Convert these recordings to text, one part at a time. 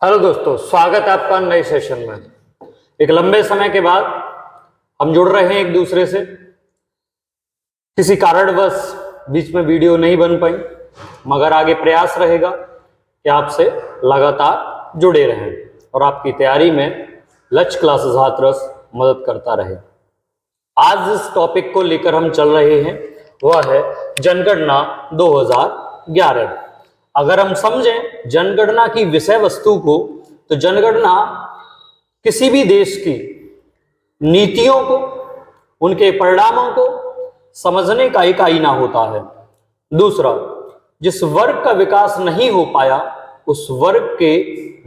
Hello दोस्तों, स्वागत है आपका नए सेशन में। एक लंबे समय के बाद हम जुड़ रहे हैं एक दूसरे से। किसी कारणवश बीच में वीडियो नहीं बन पाई, मगर आगे प्रयास रहेगा कि आपसे लगातार जुड़े रहें और आपकी तैयारी में लक्ष्य क्लासेस हाथरस मदद करता रहे। आज जिस टॉपिक को लेकर हम चल रहे हैं वह है जनगणना 2011। अगर हम समझें जनगणना की विषय वस्तु को, तो जनगणना किसी भी देश की नीतियों को, उनके परिणामों को समझने का एक आईना होता है। दूसरा, जिस वर्ग का विकास नहीं हो पाया उस वर्ग के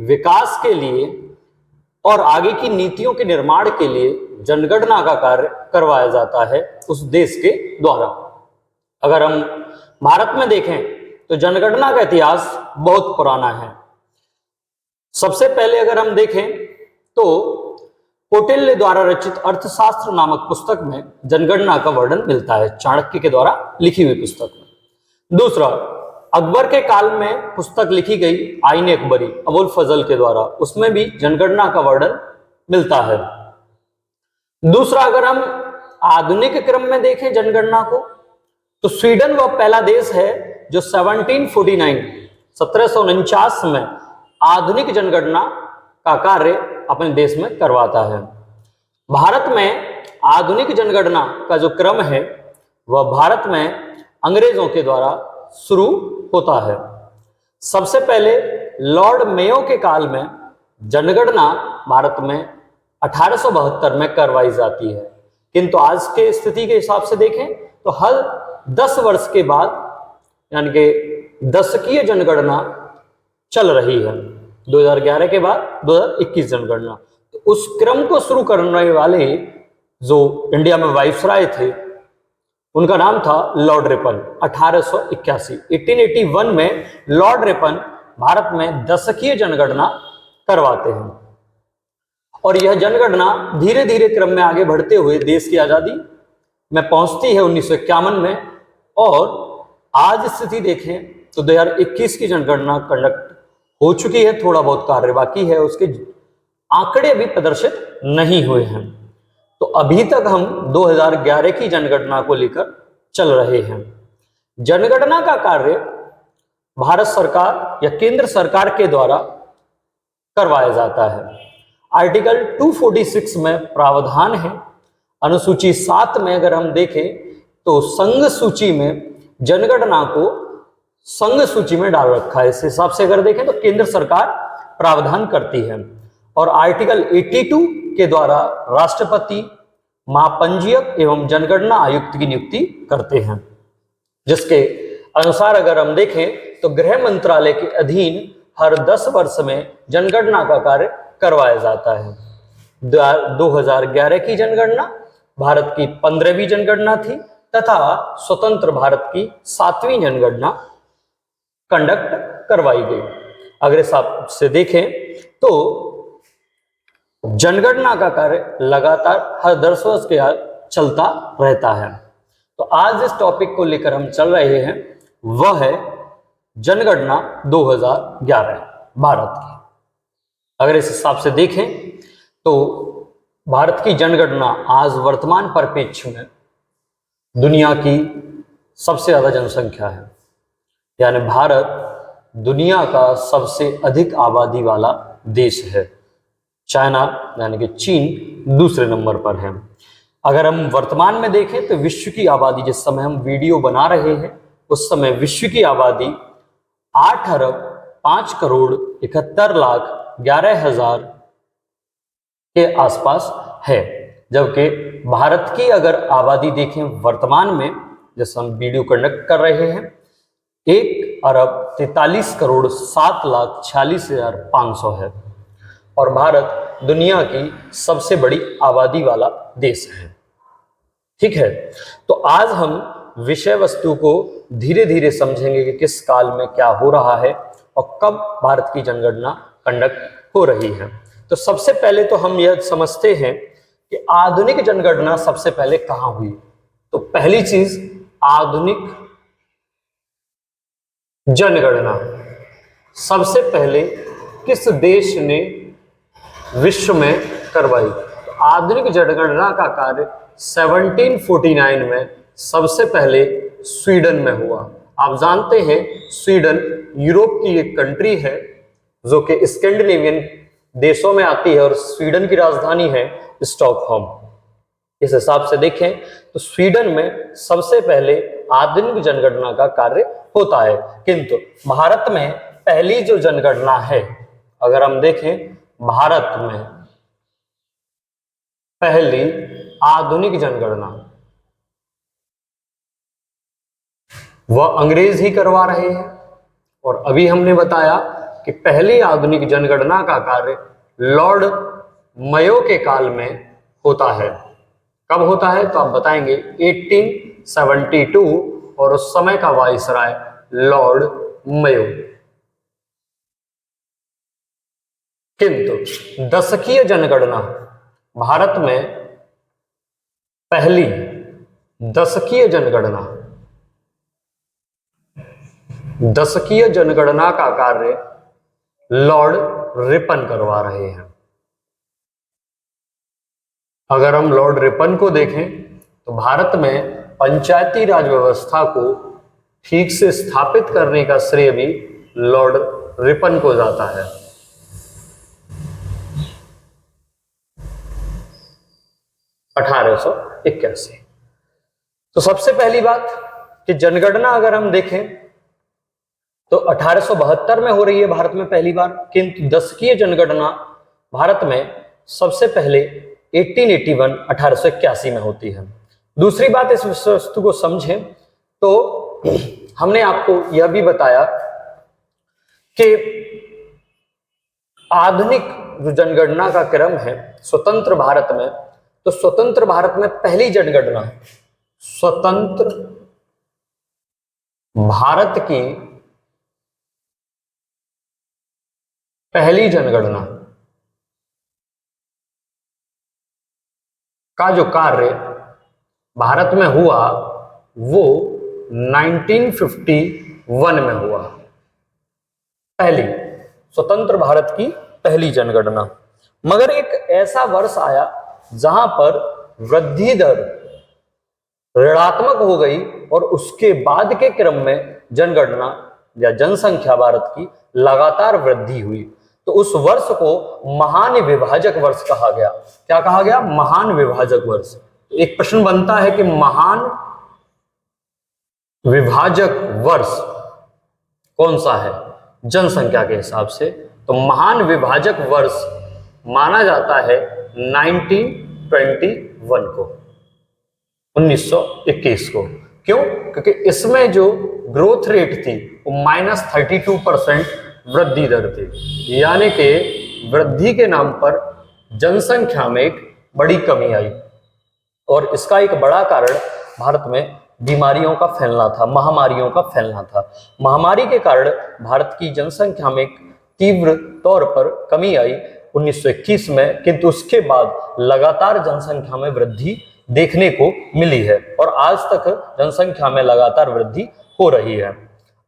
विकास के लिए और आगे की नीतियों के निर्माण के लिए जनगणना का कार्य करवाया जाता है उस देश के द्वारा। अगर हम भारत में देखें तो जनगणना का इतिहास बहुत पुराना है। सबसे पहले अगर हम देखें तो कौटिल्य द्वारा रचित अर्थशास्त्र नामक पुस्तक में जनगणना का वर्णन मिलता है, चाणक्य के द्वारा लिखी हुई पुस्तक में। दूसरा, अकबर के काल में पुस्तक लिखी गई आईन अकबरी अबुल फजल के द्वारा, उसमें भी जनगणना का वर्णन मिलता है। दूसरा, अगर हम आधुनिक क्रम में देखें जनगणना को, तो स्वीडन वह पहला देश है जो 1749 में आधुनिक जनगणना का कार्य अपने देश में करवाता है। भारत में आधुनिक जनगणना का जो क्रम है वह भारत में अंग्रेजों के द्वारा शुरू होता है। सबसे पहले लॉर्ड मेयो के काल में जनगणना भारत में 1872 में करवाई जाती है, किंतु आज के स्थिति के हिसाब से देखें तो हर 10 वर्ष के बाद यानी कि दशकीय जनगणना चल रही है। 2011 के बाद 2021 जनगणना। तो उस क्रम को शुरू करने वाले जो इंडिया में वाइसराय थे उनका नाम था लॉर्ड रिपन। 1881 में लॉर्ड रिपन भारत में दशकीय जनगणना करवाते हैं और यह जनगणना धीरे धीरे क्रम में आगे बढ़ते हुए देश की आजादी में पहुंचती है 1951 में। और आज स्थिति देखें तो 2021 की जनगणना कंडक्ट हो चुकी है, थोड़ा बहुत कार्य बाकी है, उसके आंकड़े अभी प्रदर्शित नहीं हुए हैं। तो अभी तक हम 2011 की जनगणना को लेकर चल रहे हैं। जनगणना का कार्य भारत सरकार या केंद्र सरकार के द्वारा करवाया जाता है। आर्टिकल 246 में प्रावधान है। अनुसूची 7 में अगर हम देखें तो संघ सूची में जनगणना को संघ सूची में डाल रखा है। इस हिसाब से अगर देखें तो केंद्र सरकार प्रावधान करती है। और आर्टिकल 82 के द्वारा राष्ट्रपति महापंजीयक एवं जनगणना आयुक्त की नियुक्ति करते हैं, जिसके अनुसार अगर हम देखें तो गृह मंत्रालय के अधीन हर 10 वर्ष में जनगणना का कार्य करवाया जाता है। 2011 की जनगणना भारत की 15वीं जनगणना थी तथा स्वतंत्र भारत की 7वीं जनगणना कंडक्ट करवाई गई। अगर इस हिसाब से देखें तो जनगणना का कार्य लगातार हर 10 वर्ष के चलता रहता है। तो आज इस टॉपिक को लेकर हम चल रहे हैं वह है जनगणना 2011 भारत की। अगर इस हिसाब से देखें तो भारत की जनगणना आज वर्तमान परिप्रेक्ष्य में दुनिया की सबसे ज्यादा जनसंख्या है, यानी भारत दुनिया का सबसे अधिक आबादी वाला देश है। चाइना यानी कि चीन दूसरे नंबर पर है। अगर हम वर्तमान में देखें तो विश्व की आबादी, जिस समय हम वीडियो बना रहे हैं उस समय विश्व की आबादी 8,05,71,11,000 के आसपास है, जबकि भारत की अगर आबादी देखें वर्तमान में, जैसे हम वीडियो कंडक्ट कर रहे हैं, 1,43,07,46,500 है और भारत दुनिया की सबसे बड़ी आबादी वाला देश है। ठीक है, तो आज हम विषय वस्तु को धीरे धीरे समझेंगे कि किस काल में क्या हो रहा है और कब भारत की जनगणना कंडक्ट हो रही है। तो सबसे पहले तो हम यह समझते हैं कि आधुनिक जनगणना सबसे पहले कहां हुई। तो पहली चीज, आधुनिक जनगणना सबसे पहले किस देश ने विश्व में करवाई? तो आधुनिक जनगणना का कार्य 1749 में सबसे पहले स्वीडन में हुआ। आप जानते हैं स्वीडन यूरोप की एक कंट्री है जो कि स्कैंडिनेवियन देशों में आती है और स्वीडन की राजधानी है स्टॉकहोम। इस हिसाब से देखें तो स्वीडन में सबसे पहले आधुनिक जनगणना का कार्य होता है, किंतु भारत में पहली जो जनगणना है, अगर हम देखें भारत में पहली आधुनिक जनगणना वह अंग्रेज ही करवा रहे हैं। और अभी हमने बताया कि पहली आधुनिक जनगणना का कार्य लॉर्ड मयो के काल में होता है। कब होता है तो आप बताएंगे 1872, और उस समय का वाइसराय लॉर्ड मयो। किंतु दशकीय जनगणना भारत में पहली दशकीय जनगणना का कार्य लॉर्ड रिपन करवा रहे हैं। अगर हम लॉर्ड रिपन को देखें तो भारत में पंचायती राज व्यवस्था को ठीक से स्थापित करने का श्रेय भी लॉर्ड रिपन को जाता है। $1881। तो सबसे पहली बात कि जनगणना अगर हम देखें तो 1872 में हो रही है भारत में पहली बार, किंतु दशकीय जनगणना भारत में सबसे पहले 1881 में होती है। दूसरी बात, इस वस्तु को समझें तो हमने आपको यह भी बताया कि आधुनिक जो जनगणना का क्रम है स्वतंत्र भारत में, तो स्वतंत्र भारत में पहली जनगणना, स्वतंत्र भारत की पहली जनगणना का जो कार्य भारत में हुआ वो 1951 में हुआ। पहली स्वतंत्र भारत की पहली जनगणना। मगर एक ऐसा वर्ष आया जहां पर वृद्धि दर ऋणात्मक हो गई और उसके बाद के क्रम में जनगणना या जनसंख्या भारत की लगातार वृद्धि हुई। तो उस वर्ष को महान विभाजक वर्ष कहा गया। क्या कहा गया? महान विभाजक वर्ष। तो एक प्रश्न बनता है कि महान विभाजक वर्ष कौन सा है जनसंख्या के हिसाब से? तो महान विभाजक वर्ष माना जाता है 1921 को, 1921 को। क्यों? क्योंकि इसमें जो ग्रोथ रेट थी वो -32% वृद्धि दर थी, यानी कि वृद्धि के नाम पर जनसंख्या में एक बड़ी कमी आई। और इसका एक बड़ा कारण भारत में बीमारियों का फैलना था, महामारियों का फैलना था। महामारी के कारण भारत की जनसंख्या में एक तीव्र तौर पर कमी आई 1921 में, किंतु उसके बाद लगातार जनसंख्या में वृद्धि देखने को मिली है और आज तक जनसंख्या में लगातार वृद्धि हो रही है।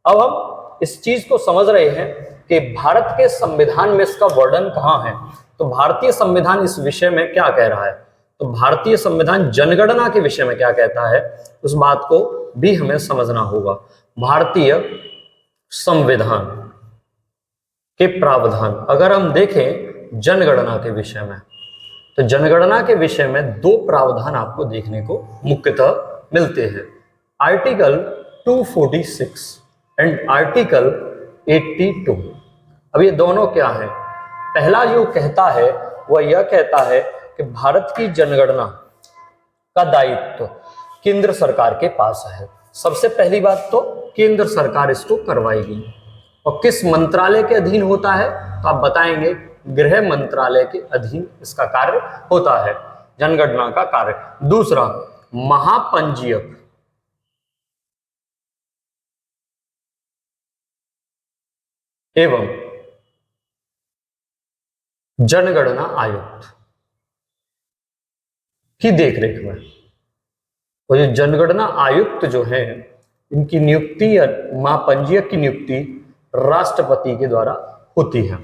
अब हम इस चीज को समझ रहे हैं कि भारत के संविधान में इसका वर्णन कहाँ है। तो भारतीय संविधान इस विषय में क्या कह रहा है, तो भारतीय संविधान जनगणना के विषय में क्या कहता है, उस बात को भी हमें समझना होगा। भारतीय संविधान के प्रावधान अगर हम देखें जनगणना के विषय में, तो जनगणना के विषय में दो प्रावधान आपको देखने को मुख्यतः मिलते हैं, आर्टिकल 246 एंड आर्टिकल 82। अब ये दोनों क्या है? पहला जो कहता है वह यह कहता है कि भारत की जनगणना का दायित्व केंद्र सरकार के पास है। सबसे पहली बात तो केंद्र सरकार इसको करवाएगी। और किस मंत्रालय के अधीन होता है तो आप बताएंगे गृह मंत्रालय के अधीन इसका कार्य होता है, जनगणना का कार्य। दूसरा, महापंजीयक एवं जनगणना आयुक्त की देखरेख में। और ये जनगणना आयुक्त जो हैं इनकी नियुक्ति या महापंजीयक की नियुक्ति राष्ट्रपति के द्वारा होती है।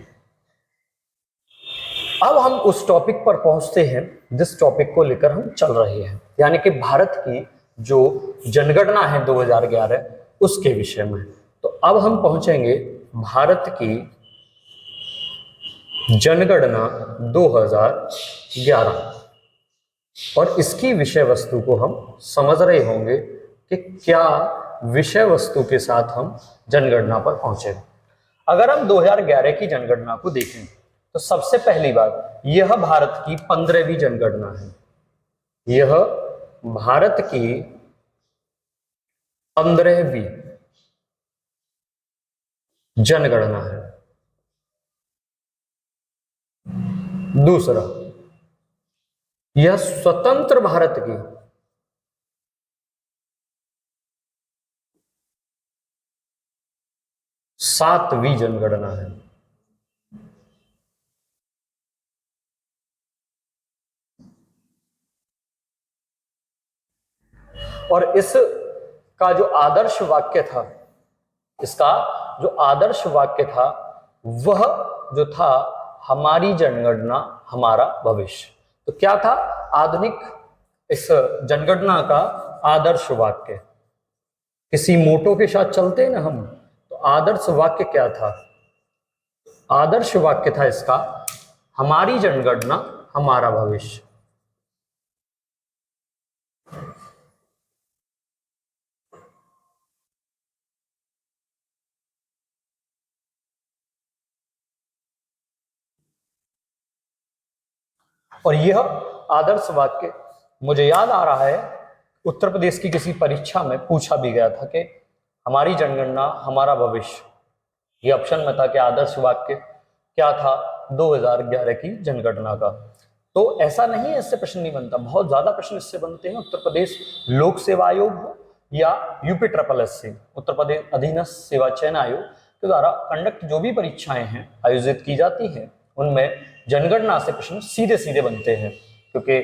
अब हम उस टॉपिक पर पहुंचते हैं जिस टॉपिक को लेकर हम चल रहे हैं, यानी कि भारत की जो जनगणना है 2011 उसके विषय में। तो अब हम पहुंचेंगे भारत की जनगणना 2011 और इसकी विषय वस्तु को हम समझ रहे होंगे कि क्या विषय वस्तु के साथ हम जनगणना पर पहुंचे। अगर हम 2011 की जनगणना को देखें तो सबसे पहली बात, यह भारत की 15वीं जनगणना है। यह भारत की 15वीं जनगणना है। दूसरा, यह स्वतंत्र भारत की 7वीं जनगणना है। और इसका जो आदर्श वाक्य था, इसका जो आदर्श वाक्य था वह जो था, हमारी जनगणना हमारा भविष्य। तो क्या था आधुनिक इस जनगणना का आदर्श वाक्य? किसी मोटो के साथ चलते हैं ना हम, तो आदर्श वाक्य क्या था? आदर्श वाक्य था इसका, हमारी जनगणना हमारा भविष्य। और यह आदर्श वाक्य मुझे याद आ रहा है, उत्तर प्रदेश की किसी परीक्षा में पूछा भी गया था कि हमारी जनगणना हमारा भविष्य, ये ऑप्शन में था कि आदर्श वाक्य क्या था 2011 की जनगणना का। तो ऐसा नहीं है इससे प्रश्न नहीं बनता, बहुत ज्यादा प्रश्न इससे बनते हैं। उत्तर प्रदेश लोक सेवा आयोग हो या यूपी ट्रिपल एस से, उत्तर प्रदेश अधीनस्थ सेवा चयन आयोग के द्वारा कंडक्ट जो भी परीक्षाएं हैं आयोजित की जाती हैं, उनमें जनगणना से प्रश्न सीधे सीधे बनते हैं, क्योंकि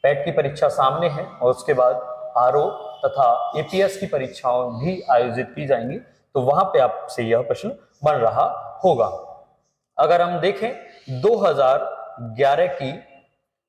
पैट की परीक्षा सामने है और उसके बाद आरओ तथा एपीएस की परीक्षाओं भी आयोजित की जाएंगी, तो वहां पे आपसे यह प्रश्न बन रहा होगा। अगर हम देखें 2011 की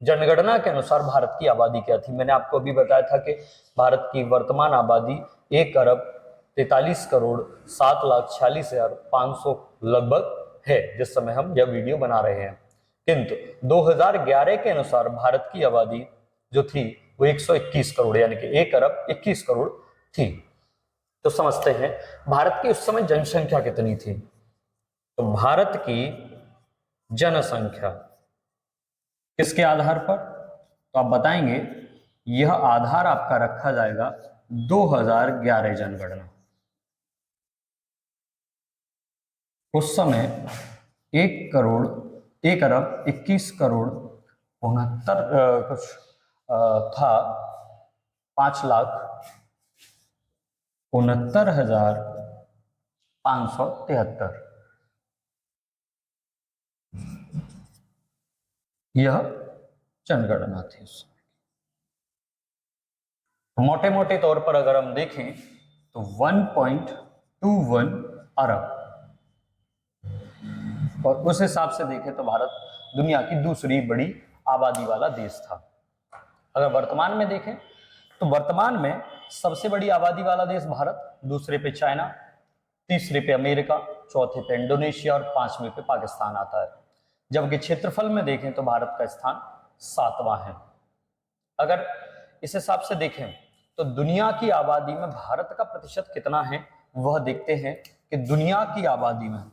जनगणना के अनुसार भारत की आबादी क्या थी, मैंने आपको अभी बताया था कि भारत की वर्तमान आबादी 1,43,07,46,500 लगभग है जिस समय हम यह वीडियो बना रहे हैं। किंतु 2011 के अनुसार भारत की आबादी जो थी वो 121 करोड़ यानी कि 1,21 करोड़ थी। तो समझते हैं भारत की उस समय जनसंख्या कितनी थी। तो भारत की जनसंख्या किसके आधार पर, तो आप बताएंगे यह आधार आपका रखा जाएगा 2011 जनगणना। उस समय 1,21,69,69,573 कुछ था, 5,69,573 यह जनगणना थी। मोटे मोटे तौर पर अगर हम देखें तो 1.21 अरब, और उस हिसाब से देखें तो भारत दुनिया की दूसरी बड़ी आबादी वाला देश था। अगर वर्तमान में देखें तो वर्तमान में सबसे बड़ी आबादी वाला देश भारत, दूसरे पे चाइना, तीसरे पे अमेरिका, चौथे पे इंडोनेशिया और पांचवें पे पाकिस्तान आता है। जबकि क्षेत्रफल में देखें तो भारत का स्थान 7वां है। अगर इस हिसाब से देखें तो दुनिया की आबादी में भारत का प्रतिशत कितना है वह देखते हैं कि दुनिया की आबादी में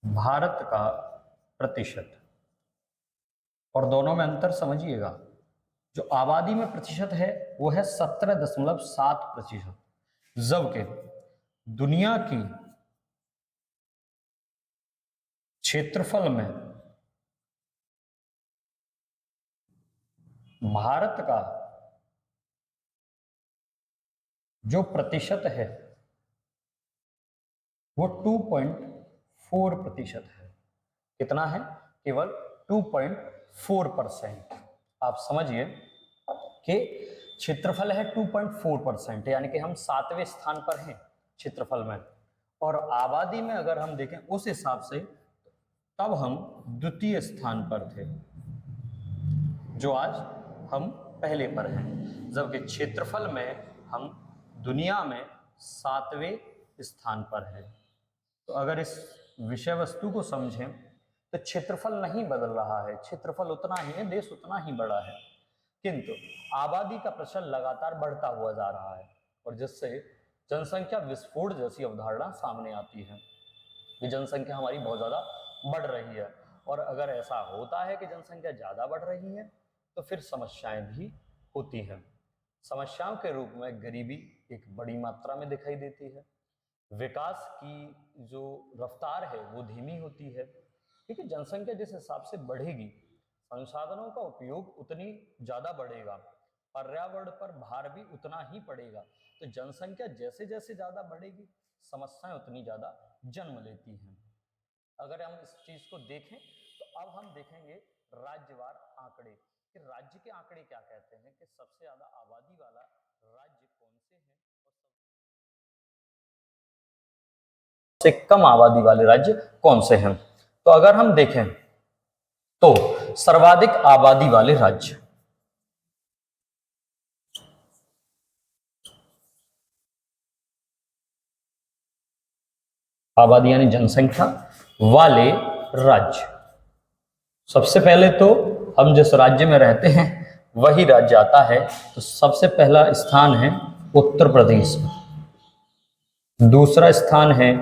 भारत का प्रतिशत, और दोनों में अंतर समझिएगा, जो आबादी में प्रतिशत है वो है 17.7%, जबकि दुनिया की क्षेत्रफल में भारत का जो प्रतिशत है वो 2.4% है। कितना है? केवल 2.4%। आप समझिए कि क्षेत्रफल है 2.4%, यानी कि हम 7वें स्थान पर हैं क्षेत्रफल में, और आबादी में अगर हम देखें उस हिसाब से तब हम द्वितीय स्थान पर थे, जो आज हम पहले पर हैं, जबकि क्षेत्रफल में हम दुनिया में 7वें स्थान पर हैं। तो अगर इस विषय वस्तु को समझें तो क्षेत्रफल नहीं बदल रहा है, क्षेत्रफल उतना ही है, देश उतना ही बड़ा है, किंतु आबादी का प्रचलन लगातार बढ़ता हुआ जा रहा है, और जिससे जनसंख्या विस्फोट जैसी अवधारणा सामने आती है कि जनसंख्या हमारी बहुत ज्यादा बढ़ रही है। और अगर ऐसा होता है कि जनसंख्या ज्यादा बढ़ रही है तो फिर समस्याएं भी होती हैं। समस्याओं के रूप में गरीबी एक बड़ी मात्रा में दिखाई देती है, विकास की जो रफ्तार है वो धीमी होती है, क्योंकि जनसंख्या जिस हिसाब से बढ़ेगी संसाधनों का उपयोग उतनी ज्यादा बढ़ेगा, पर्यावरण पर भार भी उतना ही पड़ेगा। तो जनसंख्या जैसे जैसे ज्यादा बढ़ेगी समस्याएं उतनी ज्यादा जन्म लेती हैं। अगर हम इस चीज को देखें तो अब हम देखेंगे राज्यवार आंकड़े कि राज्य के आंकड़े क्या कहते हैं, कि सबसे ज्यादा आबादी वाला राज्य कौन से हैं और सबसे कम आबादी वाले राज्य कौन से हैं। तो अगर हम देखें तो सर्वाधिक आबादी वाले राज्य, आबादी यानी जनसंख्या वाले राज्य, सबसे पहले तो हम जिस राज्य में रहते हैं वही राज्य आता है। तो सबसे पहला स्थान है उत्तर प्रदेश का, दूसरा स्थान है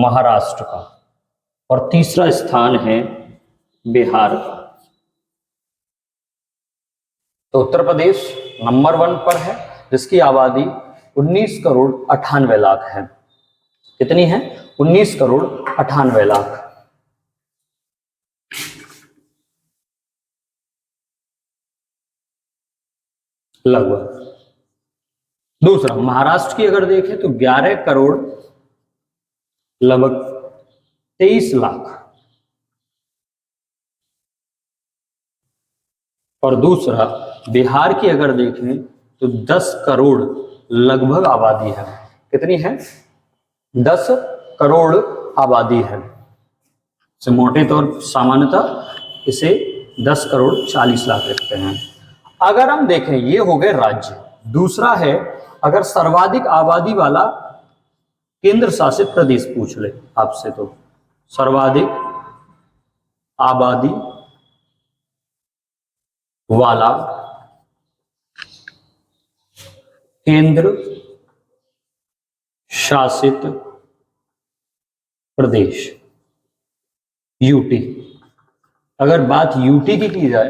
महाराष्ट्र का, और तीसरा स्थान है बिहार का। तो उत्तर प्रदेश नंबर 1 पर है, जिसकी आबादी 19 करोड़ 98 लाख है। कितनी है? 19 करोड़ 98 लाख। लगभग। दूसरा महाराष्ट्र की अगर देखें तो 11 करोड़ लगभग 23 लाख, और दूसरा बिहार की अगर देखें तो 10 करोड़ लगभग आबादी है। कितनी है? 10 करोड़ आबादी है। से मोटे तौर सामान्यतः इसे 10 करोड़ 40 लाख रखते हैं। अगर हम देखें ये हो गए राज्य। दूसरा है अगर सर्वाधिक आबादी वाला केंद्र शासित प्रदेश पूछ ले आपसे, तो सर्वाधिक आबादी वाला केंद्र शासित प्रदेश यूटी। अगर बात यूटी की जाए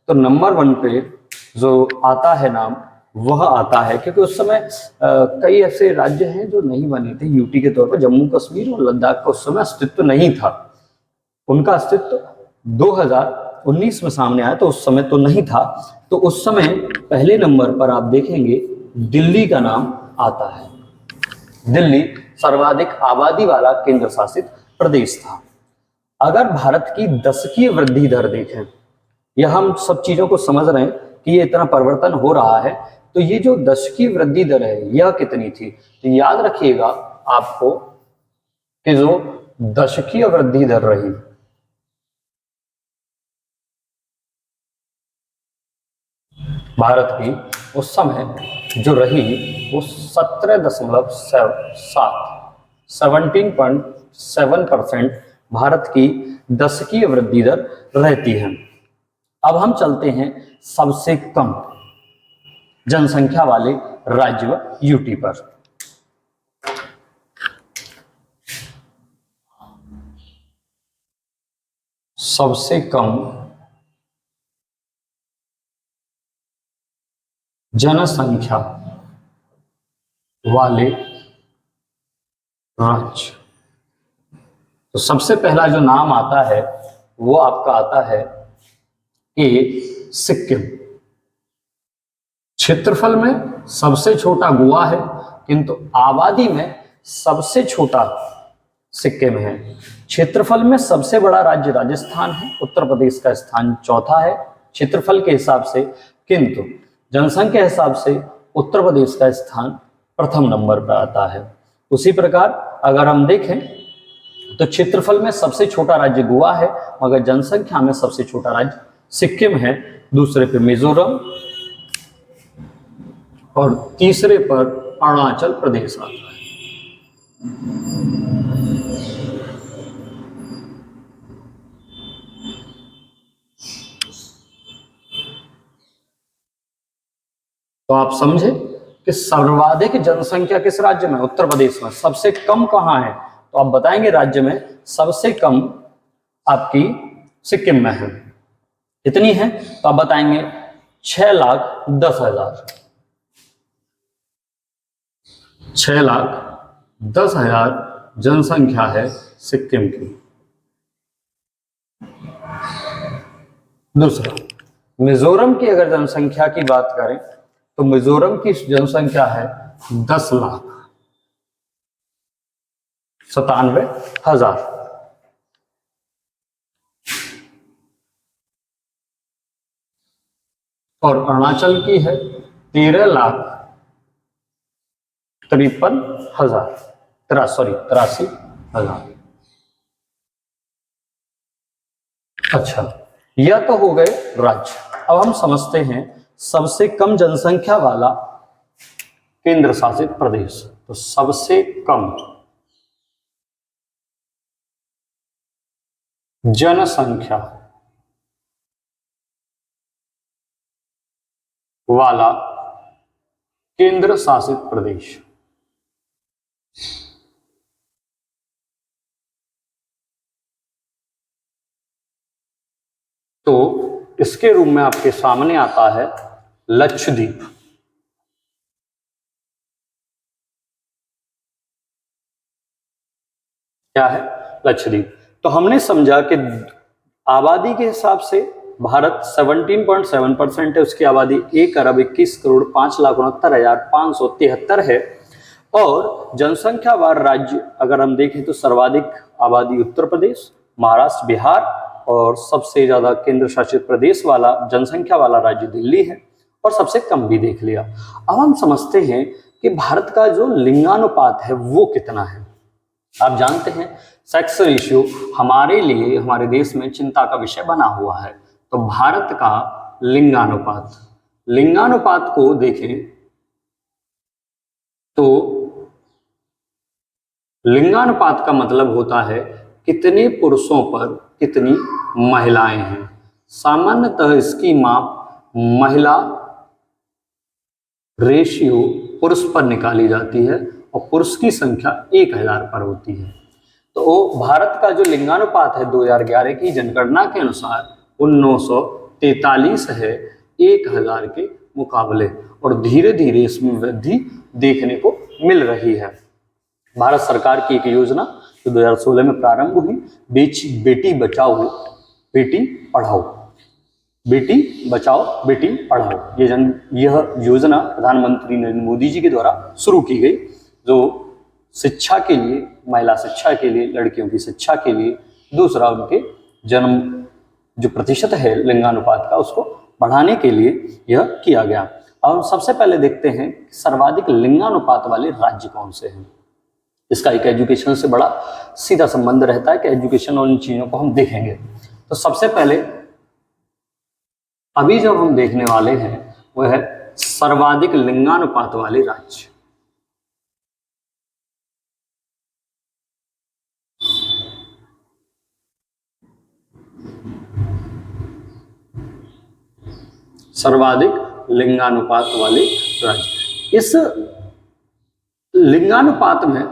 तो नंबर 1 पे जो आता है नाम वह आता है, क्योंकि उस समय कई ऐसे राज्य हैं जो नहीं बने थे यूटी के तौर पर। जम्मू कश्मीर और लद्दाख का उस समय अस्तित्व नहीं था, उनका अस्तित्व 2019 में सामने आया, तो उस समय तो नहीं था। तो उस समय पहले नंबर पर आप देखेंगे दिल्ली का नाम आता है। दिल्ली सर्वाधिक आबादी वाला केंद्र शासित प्रदेश था। अगर भारत की दशकीय वृद्धि दर देखें, यह हम सब चीजों को समझ रहे हैं कि ये इतना परिवर्तन हो रहा है, तो ये जो दशकीय वृद्धि दर है यह कितनी थी? तो याद रखिएगा आपको कि जो दशकीय वृद्धि दर रही भारत की उस समय जो रही वो 17.7% भारत की दशकीय वृद्धि दर रहती है। अब हम चलते हैं सबसे कम जनसंख्या वाले राज्य यूटी पर। सबसे कम जनसंख्या वाले राज्य, तो सबसे पहला जो नाम आता है वो आपका आता है सिक्किम। क्षेत्रफल में सबसे छोटा गोवा है, किंतु आबादी में सबसे छोटा सिक्किम है। क्षेत्रफल में सबसे बड़ा राज्य राजस्थान है, उत्तर प्रदेश का स्थान चौथा है क्षेत्रफल के हिसाब से, किंतु जनसंख्या के हिसाब से उत्तर प्रदेश का स्थान प्रथम नंबर पर आता है। उसी प्रकार अगर हम देखें तो क्षेत्रफल में सबसे छोटा राज्य गोवा है, मगर जनसंख्या में सबसे छोटा राज्य सिक्किम है, दूसरे पे मिजोरम और तीसरे पर अरुणाचल प्रदेश आता है। तो आप समझे कि सर्वाधिक जनसंख्या किस राज्य में? उत्तर प्रदेश में। सबसे कम कहां है? तो आप बताएंगे राज्य में सबसे कम आपकी सिक्किम में है। कितनी है? तो आप बताएंगे 6,10,000। 6,10,000 जनसंख्या है सिक्किम की। दूसरा, मिजोरम की अगर जनसंख्या की बात करें तो मिजोरम की जनसंख्या है 10,97,000। और अरुणाचल की है 13,53,000। अच्छा, यह तो हो गए राज्य। अब हम समझते हैं सबसे कम जनसंख्या वाला केंद्र शासित प्रदेश। तो सबसे कम जनसंख्या वाला केंद्र शासित प्रदेश। तो इसके रूप में आपके सामने आता है लक्षद्वीप। क्या है? लक्षद्वीप। तो हमने समझा कि आबादी के हिसाब से भारत 17.7% है, उसकी आबादी 1,21,05,69,573 है। और जनसंख्या वार राज्य अगर हम देखें तो सर्वाधिक आबादी उत्तर प्रदेश, महाराष्ट्र, बिहार और सबसे ज्यादा केंद्र शासित प्रदेश वाला जनसंख्या वाला राज्य दिल्ली है, और सबसे कम भी देख लिया। अब हम समझते हैं कि भारत का जो लिंगानुपात है वो कितना है। आप जानते हैं सेक्स रेशियो हमारे लिए, हमारे देश में चिंता का विषय बना हुआ है। तो भारत का लिंगानुपात को देखें तो लिंगानुपात का मतलब होता है कितने पुरुषों पर कितनी महिलाएं हैं। सामान्यतः इसकी माप महिला रेशियो पुरुष पर निकाली जाती है और पुरुष की संख्या 1,000 पर होती है। तो भारत का जो लिंगानुपात है 2011 की जनगणना के अनुसार 943 है 1,000 के मुकाबले, और धीरे धीरे इसमें वृद्धि देखने को मिल रही है। भारत सरकार की एक योजना जो 2016 में प्रारंभ हुई, बेटी बचाओ बेटी पढ़ाओ, बेटी बचाओ बेटी पढ़ाओ, यह योजना प्रधानमंत्री नरेंद्र मोदी जी के द्वारा शुरू की गई, जो शिक्षा के लिए, महिला शिक्षा के लिए, लड़कियों की शिक्षा के लिए, दूसरा उनके जन्म जो प्रतिशत है लिंगानुपात का उसको बढ़ाने के लिए यह किया गया। अब हम सबसे पहले देखते हैं सर्वाधिक लिंगानुपात वाले राज्य कौन से हैं। इसका एक एजुकेशन से बड़ा सीधा संबंध रहता है कि एजुकेशन और इन चीजों को हम देखेंगे। तो सबसे पहले अभी जो हम देखने वाले हैं वह है सर्वाधिक लिंगानुपात वाले राज्य। सर्वाधिक लिंगानुपात वाले राज्य। इस लिंगानुपात में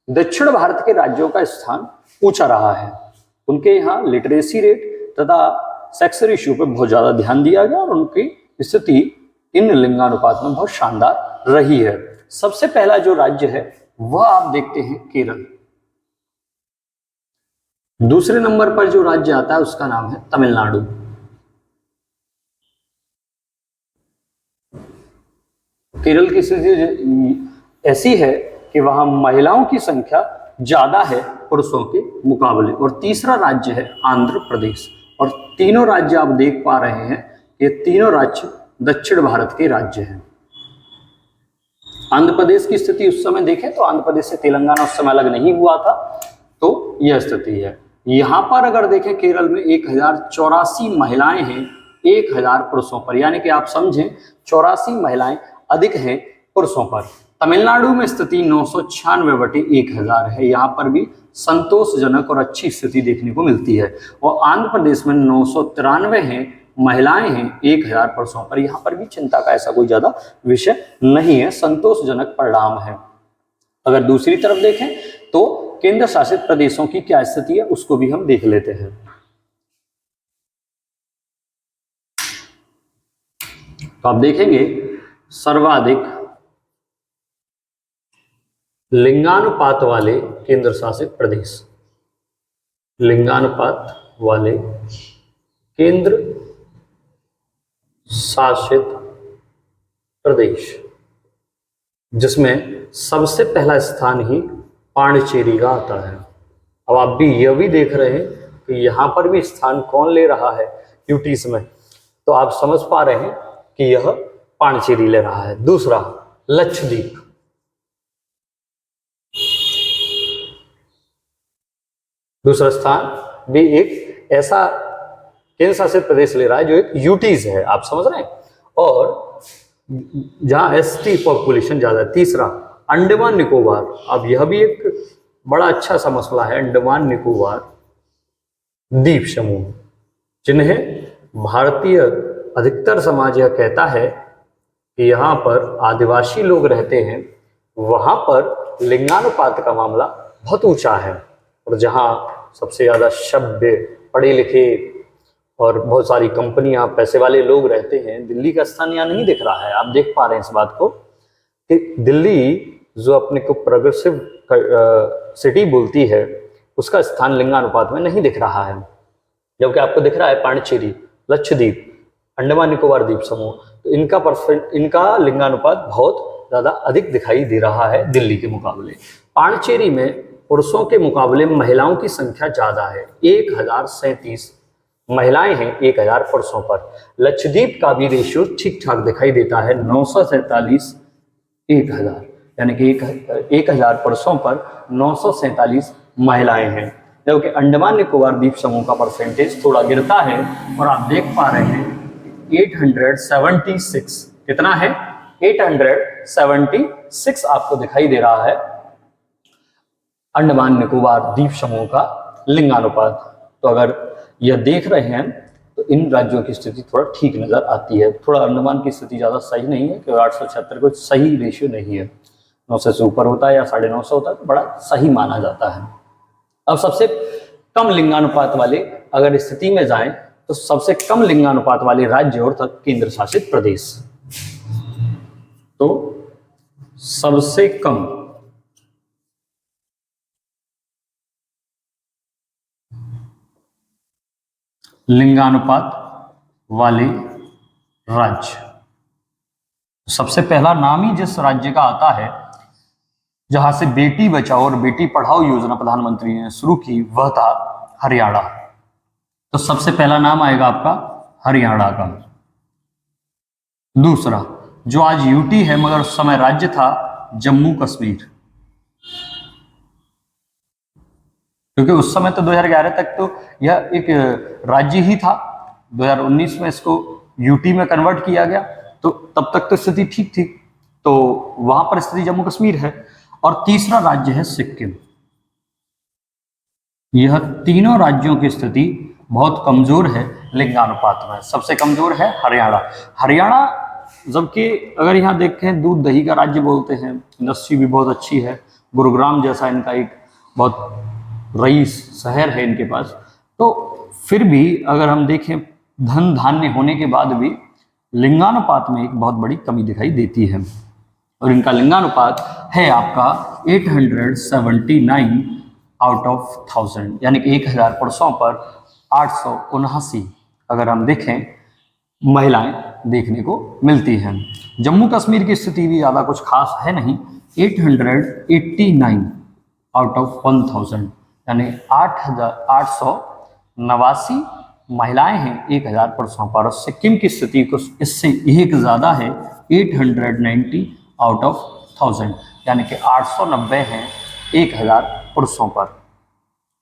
दक्षिण भारत के राज्यों का स्थान ऊंचा रहा है। उनके यहाँ लिटरेसी रेट तथा सेक्स रेशियो पर बहुत ज्यादा ध्यान दिया गया और उनकी स्थिति इन लिंगानुपात में बहुत शानदार रही है। सबसे पहला जो राज्य है वह आप देखते हैं केरल। दूसरे नंबर पर जो राज्य आता है उसका नाम है तमिलनाडु। केरल की स्थिति ऐसी है कि वहां महिलाओं की संख्या ज्यादा है पुरुषों के मुकाबले। और तीसरा राज्य है आंध्र प्रदेश। और तीनों राज्य आप देख पा रहे हैं, ये तीनों राज्य दक्षिण भारत के राज्य हैं। आंध्र प्रदेश की स्थिति उस समय देखें तो आंध्र प्रदेश से तेलंगाना उस समय अलग नहीं हुआ था, तो यह स्थिति है। यहां पर अगर देखें केरल में 1084 महिलाएं हैं 1000 पुरुषों पर, यानी कि आप समझें 84 महिलाएं अधिक हैं पुरुषों पर। तमिलनाडु में स्थिति 996/1000 है, यहाँ पर भी संतोषजनक और अच्छी स्थिति देखने को मिलती है। और आंध्र प्रदेश में 993 हैं महिलाएं हैं 1000 पुरुषों पर, यहाँ पर भी चिंता का ऐसा कोई ज्यादा विषय नहीं है, संतोषजनक परिणाम है। अगर दूसरी तरफ देखें तो केंद्र शासित प्रदेशों की क्या स्थिति है उसको भी हम देख लेते हैं। तो आप देखेंगे सर्वाधिक लिंगानुपात वाले केंद्र शासित प्रदेश, लिंगानुपात वाले केंद्र शासित प्रदेश, जिसमें सबसे पहला स्थान ही पांडिचेरी का आता है। अब आप भी यह भी देख रहे हैं कि यहाँ पर भी स्थान कौन ले रहा है यूटीज में, तो आप समझ पा रहे हैं कि यह पांडिचेरी ले रहा है। दूसरा लक्षद्वीप, दूसरा स्थान भी एक ऐसा केंद्र शासित प्रदेश ले रहा है जो एक यूटीज है, आप समझ रहे हैं, और जहां एसटी पॉपुलेशन ज्यादा है। तीसरा अंडमान निकोबार, अब यह भी एक बड़ा अच्छा सा मसला है, अंडमान निकोबार द्वीप समूह, जिन्हें भारतीय अधिकतर समाज यह कहता है कि यहाँ पर आदिवासी लोग रहते हैं, वहां पर लिंगानुपात का मामला बहुत ऊंचा है, और जहाँ सबसे ज्यादा सभ्य पढ़े लिखे और बहुत सारी कंपनियां पैसे वाले लोग रहते हैं, दिल्ली का स्थान यहाँ नहीं दिख रहा है। आप देख पा रहे हैं इस बात को कि दिल्ली जो अपने को प्रोग्रेसिव सिटी बोलती है, उसका स्थान लिंगानुपात में नहीं दिख रहा है, जबकि आपको दिख रहा है पांडिचेरी, लक्षद्वीप, अंडमान निकोबार द्वीप समूह, तो इनका लिंगानुपात बहुत ज्यादा अधिक दिखाई दे रहा है दिल्ली के मुकाबले। पांडिचेरी में पुरुषों के मुकाबले महिलाओं की संख्या ज्यादा है, 1037 महिलाएं हैं 1000 पुरुषों पर। लक्षद्वीप का भी रेशियो ठीक ठाक दिखाई देता है, 947 1000, यानी कि 1000 पुरुषों पर 947 महिलाएं हैं, जबकि अंडमान निकोबार द्वीप समूह का परसेंटेज थोड़ा गिरता है, और आप देख पा रहे हैं 876, कितना है 876 आपको दिखाई दे रहा है अंडमान निकोबार द्वीप समूह का लिंगानुपात। तो अगर यह देख रहे हैं तो इन राज्यों की स्थिति थोड़ा ठीक नजर आती है। थोड़ा अंडमान की स्थिति ज्यादा सही नहीं है, क्योंकि 876 कोई सही रेशियो नहीं है, 900 से ऊपर होता है या 950 होता है तो बड़ा सही माना जाता है। अब सबसे कम लिंगानुपात वाले अगर स्थिति में जाएं तो सबसे कम लिंगानुपात वाले राज्य और केंद्र शासित प्रदेश, तो सबसे कम लिंगानुपात वाले राज्य, सबसे पहला नाम ही जिस राज्य का आता है जहां से बेटी बचाओ और बेटी पढ़ाओ योजना प्रधानमंत्री ने शुरू की, वह था हरियाणा। तो सबसे पहला नाम आएगा आपका हरियाणा का। दूसरा जो आज यूटी है मगर उस समय राज्य था जम्मू कश्मीर, क्योंकि उस समय तो 2011 तक तो यह एक राज्य ही था, 2019 में इसको यूटी में कन्वर्ट किया गया, तो तब तक तो स्थिति ठीक थी, तो वहां पर स्थिति जम्मू कश्मीर है। और तीसरा राज्य है सिक्किम। यह तीनों राज्यों की स्थिति बहुत कमजोर है लिंगानुपात में। सबसे कमजोर है हरियाणा। हरियाणा जबकि अगर यहाँ देखें दूध दही का राज्य बोलते हैं, इंडस्ट्री भी बहुत अच्छी है, गुरुग्राम जैसा इनका एक बहुत रईस शहर है इनके पास, तो फिर भी अगर हम देखें धन धान्य होने के बाद भी लिंगानुपात में एक बहुत बड़ी कमी दिखाई देती है, और इनका लिंगानुपात है आपका 879 आउट ऑफ 1000, यानी कि 1000 पुरुषों पर 879 अगर हम देखें महिलाएं देखने को मिलती हैं। जम्मू कश्मीर की स्थिति भी ज़्यादा कुछ खास है नहीं, 889 आउट ऑफ 1000, यानी 889 महिलाएं हैं 1000 पुरुषों पर। सिक्किम की स्थिति को इससे एक ज़्यादा है, 890 आउट ऑफ 1000, यानी कि 890 हैं 1000 पुरुषों पर।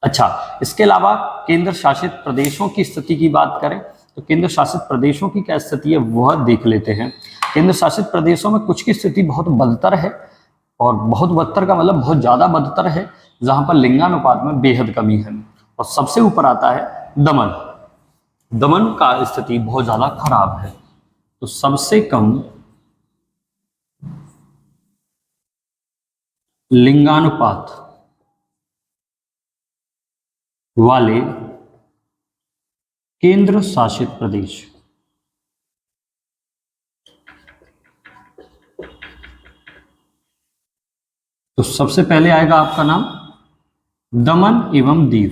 अच्छा, इसके अलावा केंद्र शासित प्रदेशों की स्थिति की बात करें तो केंद्र शासित प्रदेशों की क्या स्थिति है वह देख लेते हैं। केंद्र शासित प्रदेशों में कुछ की स्थिति बहुत बदतर है, और बहुत बदतर का मतलब बहुत ज़्यादा बदतर है, जहां पर लिंगानुपात में बेहद कमी है। और सबसे ऊपर आता है दमन। दमन का स्थिति बहुत ज़्यादा खराब है। तो सबसे कम लिंगानुपात वाले केंद्र शासित प्रदेश, तो सबसे पहले आएगा आपका नाम दमन एवं दीव।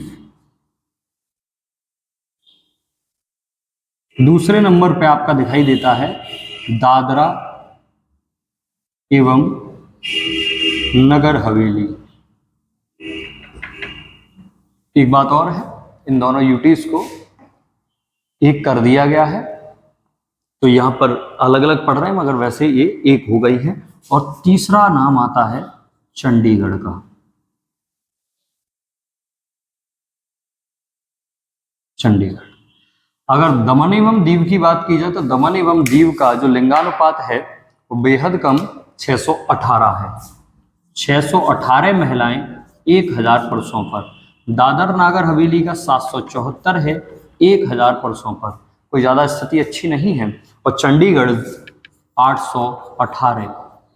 दूसरे नंबर पे आपका दिखाई देता है दादरा एवं नगर हवेली। एक बात और है, इन दोनों यूटीज को एक कर दिया गया है, तो यहां पर अलग अलग पढ़ रहे हैं मगर वैसे ये एक हो गई है। और तीसरा नाम आता है चंडीगढ़ का। चंडीगढ़। अगर दमन एवं दीव की बात की जाए तो दमन एवं दीव का जो लिंगानुपात है वो बेहद कम 618 है। 618 महिलाएं 1000 पुरुषों पर। दादर नागर हवेली का 774 है 1000 पुरुषों पर, कोई ज़्यादा स्थिति अच्छी नहीं है। और चंडीगढ़ 818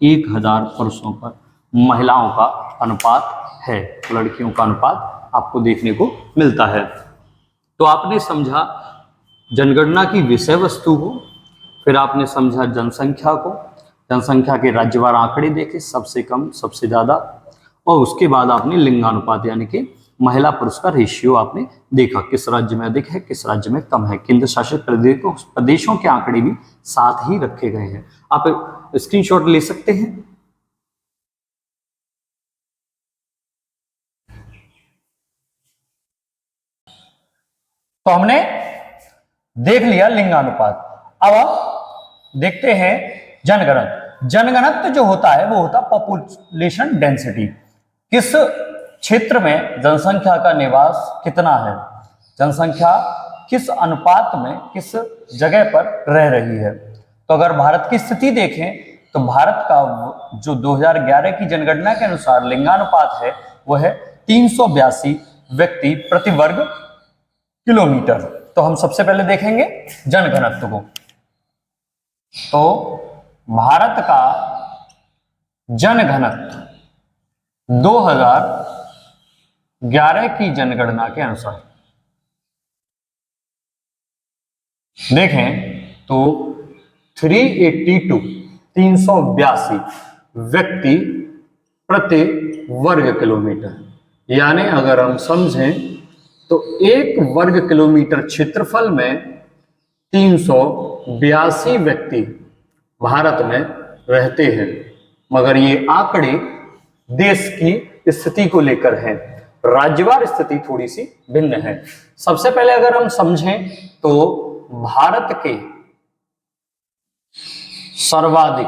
1000 पुरुषों पर महिलाओं का अनुपात है, लड़कियों का अनुपात आपको देखने को मिलता है। तो आपने समझा जनगणना की विषय वस्तु को, फिर आपने समझा जनसंख्या को, जनसंख्या के राज्यवार आंकड़े देखे, सबसे कम सबसे ज़्यादा, और उसके बाद आपने लिंगानुपात यानी कि महिला पुरुष का रेशियो आपने देखा, किस राज्य में अधिक है किस राज्य में कम है। केंद्र शासित प्रदेशों के आंकड़े भी साथ ही रखे गए हैं, आप स्क्रीनशॉट ले सकते हैं। तो हमने देख लिया लिंगानुपात। अब आप देखते हैं जनगणना। जनगणत्व जो होता है वो होता पॉपुलेशन डेंसिटी, किस क्षेत्र में जनसंख्या का निवास कितना है, जनसंख्या किस अनुपात में किस जगह पर रह रही है। तो अगर भारत की स्थिति देखें तो भारत का जो 2011 की जनगणना के अनुसार लिंगानुपात है वह है 382 व्यक्ति प्रति वर्ग किलोमीटर। तो हम सबसे पहले देखेंगे जनघनत्व को। तो भारत का जनघनत्व 2011 की जनगणना के अनुसार देखें तो 382 व्यक्ति प्रति वर्ग किलोमीटर, यानी अगर हम समझें तो 1 वर्ग किलोमीटर क्षेत्रफल में 382 व्यक्ति भारत में रहते हैं। मगर ये आंकड़े देश की स्थिति को लेकर है, राज्यवार स्थिति थोड़ी सी भिन्न है। सबसे पहले अगर हम समझें तो भारत के सर्वाधिक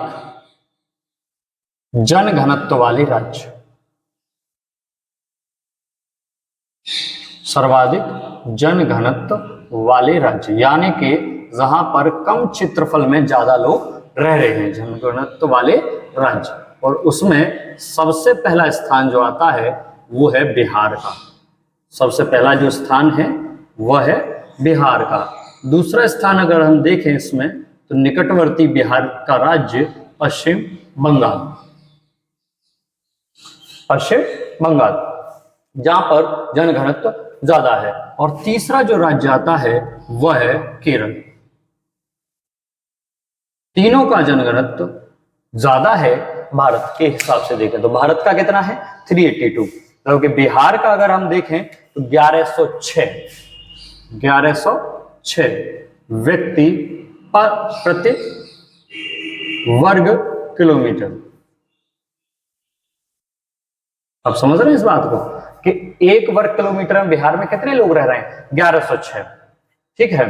जनघनत्व वाले राज्य, सर्वाधिक जनघनत्व वाले राज्य यानी कि जहां पर कम क्षेत्रफल में ज्यादा लोग रह रहे हैं, जनघनत्व वाले राज्य, और उसमें सबसे पहला स्थान जो आता है वो है बिहार का। सबसे पहला जो स्थान है वह है बिहार का। दूसरा स्थान अगर हम देखें इसमें तो निकटवर्ती बिहार का राज्य पश्चिम बंगाल, पश्चिम बंगाल जहां पर जनघनत्व ज्यादा है। और तीसरा जो राज्य आता है वह है केरल। तीनों का जनघनत्व ज्यादा है भारत के हिसाब से देखें तो भारत का कितना है 382, मतलब कि बिहार का अगर हम देखें तो 1106 व्यक्ति प्रति वर्ग किलोमीटर। आप समझ रहे हैं इस बात को कि 1 वर्ग किलोमीटर में बिहार में कितने लोग रह रहे हैं 1106। ठीक है।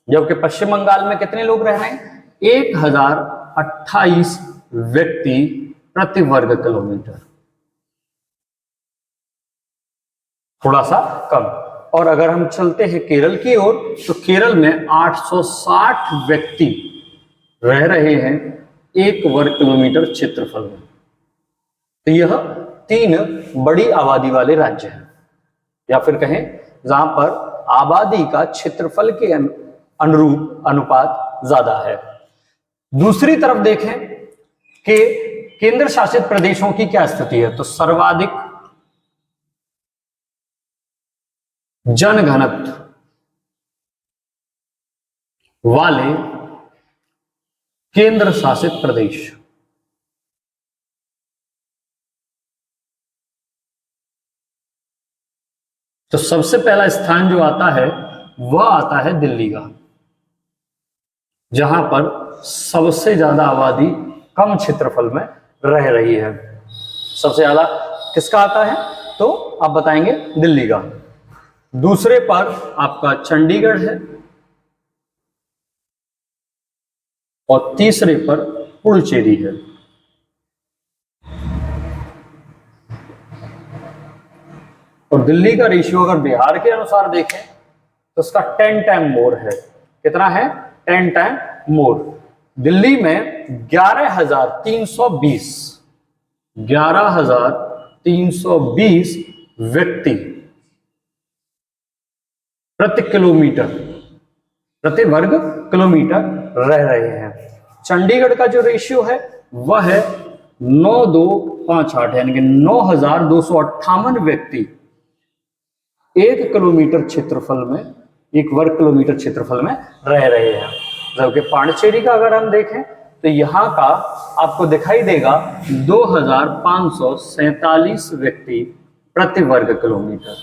जबकि पश्चिम बंगाल में कितने लोग रह रहे हैं? 1028 व्यक्ति प्रति वर्ग किलोमीटर, थोड़ा सा कम। और अगर हम चलते हैं केरल की ओर, तो केरल में 860 व्यक्ति रह रहे हैं 1 वर्ग किलोमीटर क्षेत्रफल में। तो यह 3 बड़ी आबादी वाले राज्य हैं, या फिर कहें जहां पर आबादी का क्षेत्रफल के अनुरूप अनुपात ज्यादा है। दूसरी तरफ देखें कि केंद्र शासित प्रदेशों की क्या स्थिति है, तो सर्वाधिक जनघनत्व वाले केंद्र शासित प्रदेश, तो सबसे पहला स्थान जो आता है वह आता है दिल्ली का, जहां पर सबसे ज्यादा आबादी कम क्षेत्रफल में रह रही है। सबसे ज्यादा किसका आता है, तो आप बताएंगे दिल्ली का। दूसरे पर आपका चंडीगढ़ है, और तीसरे पर पुडुचेरी है। और दिल्ली का रेशियो अगर बिहार के अनुसार देखें तो उसका 10 टाइम मोर है। कितना है? 10 टाइम मोर। दिल्ली में 11,320 व्यक्ति प्रति किलोमीटर, प्रति वर्ग किलोमीटर रह रहे हैं। चंडीगढ़ का जो रेशियो है वह है 9258, यानी कि 9,258 व्यक्ति 1 किलोमीटर क्षेत्रफल में, 1 वर्ग किलोमीटर क्षेत्रफल में रह रहे हैं। जबकि पांडिचेरी का अगर हम देखें तो यहाँ का आपको दिखाई देगा 2,547 व्यक्ति प्रति वर्ग किलोमीटर।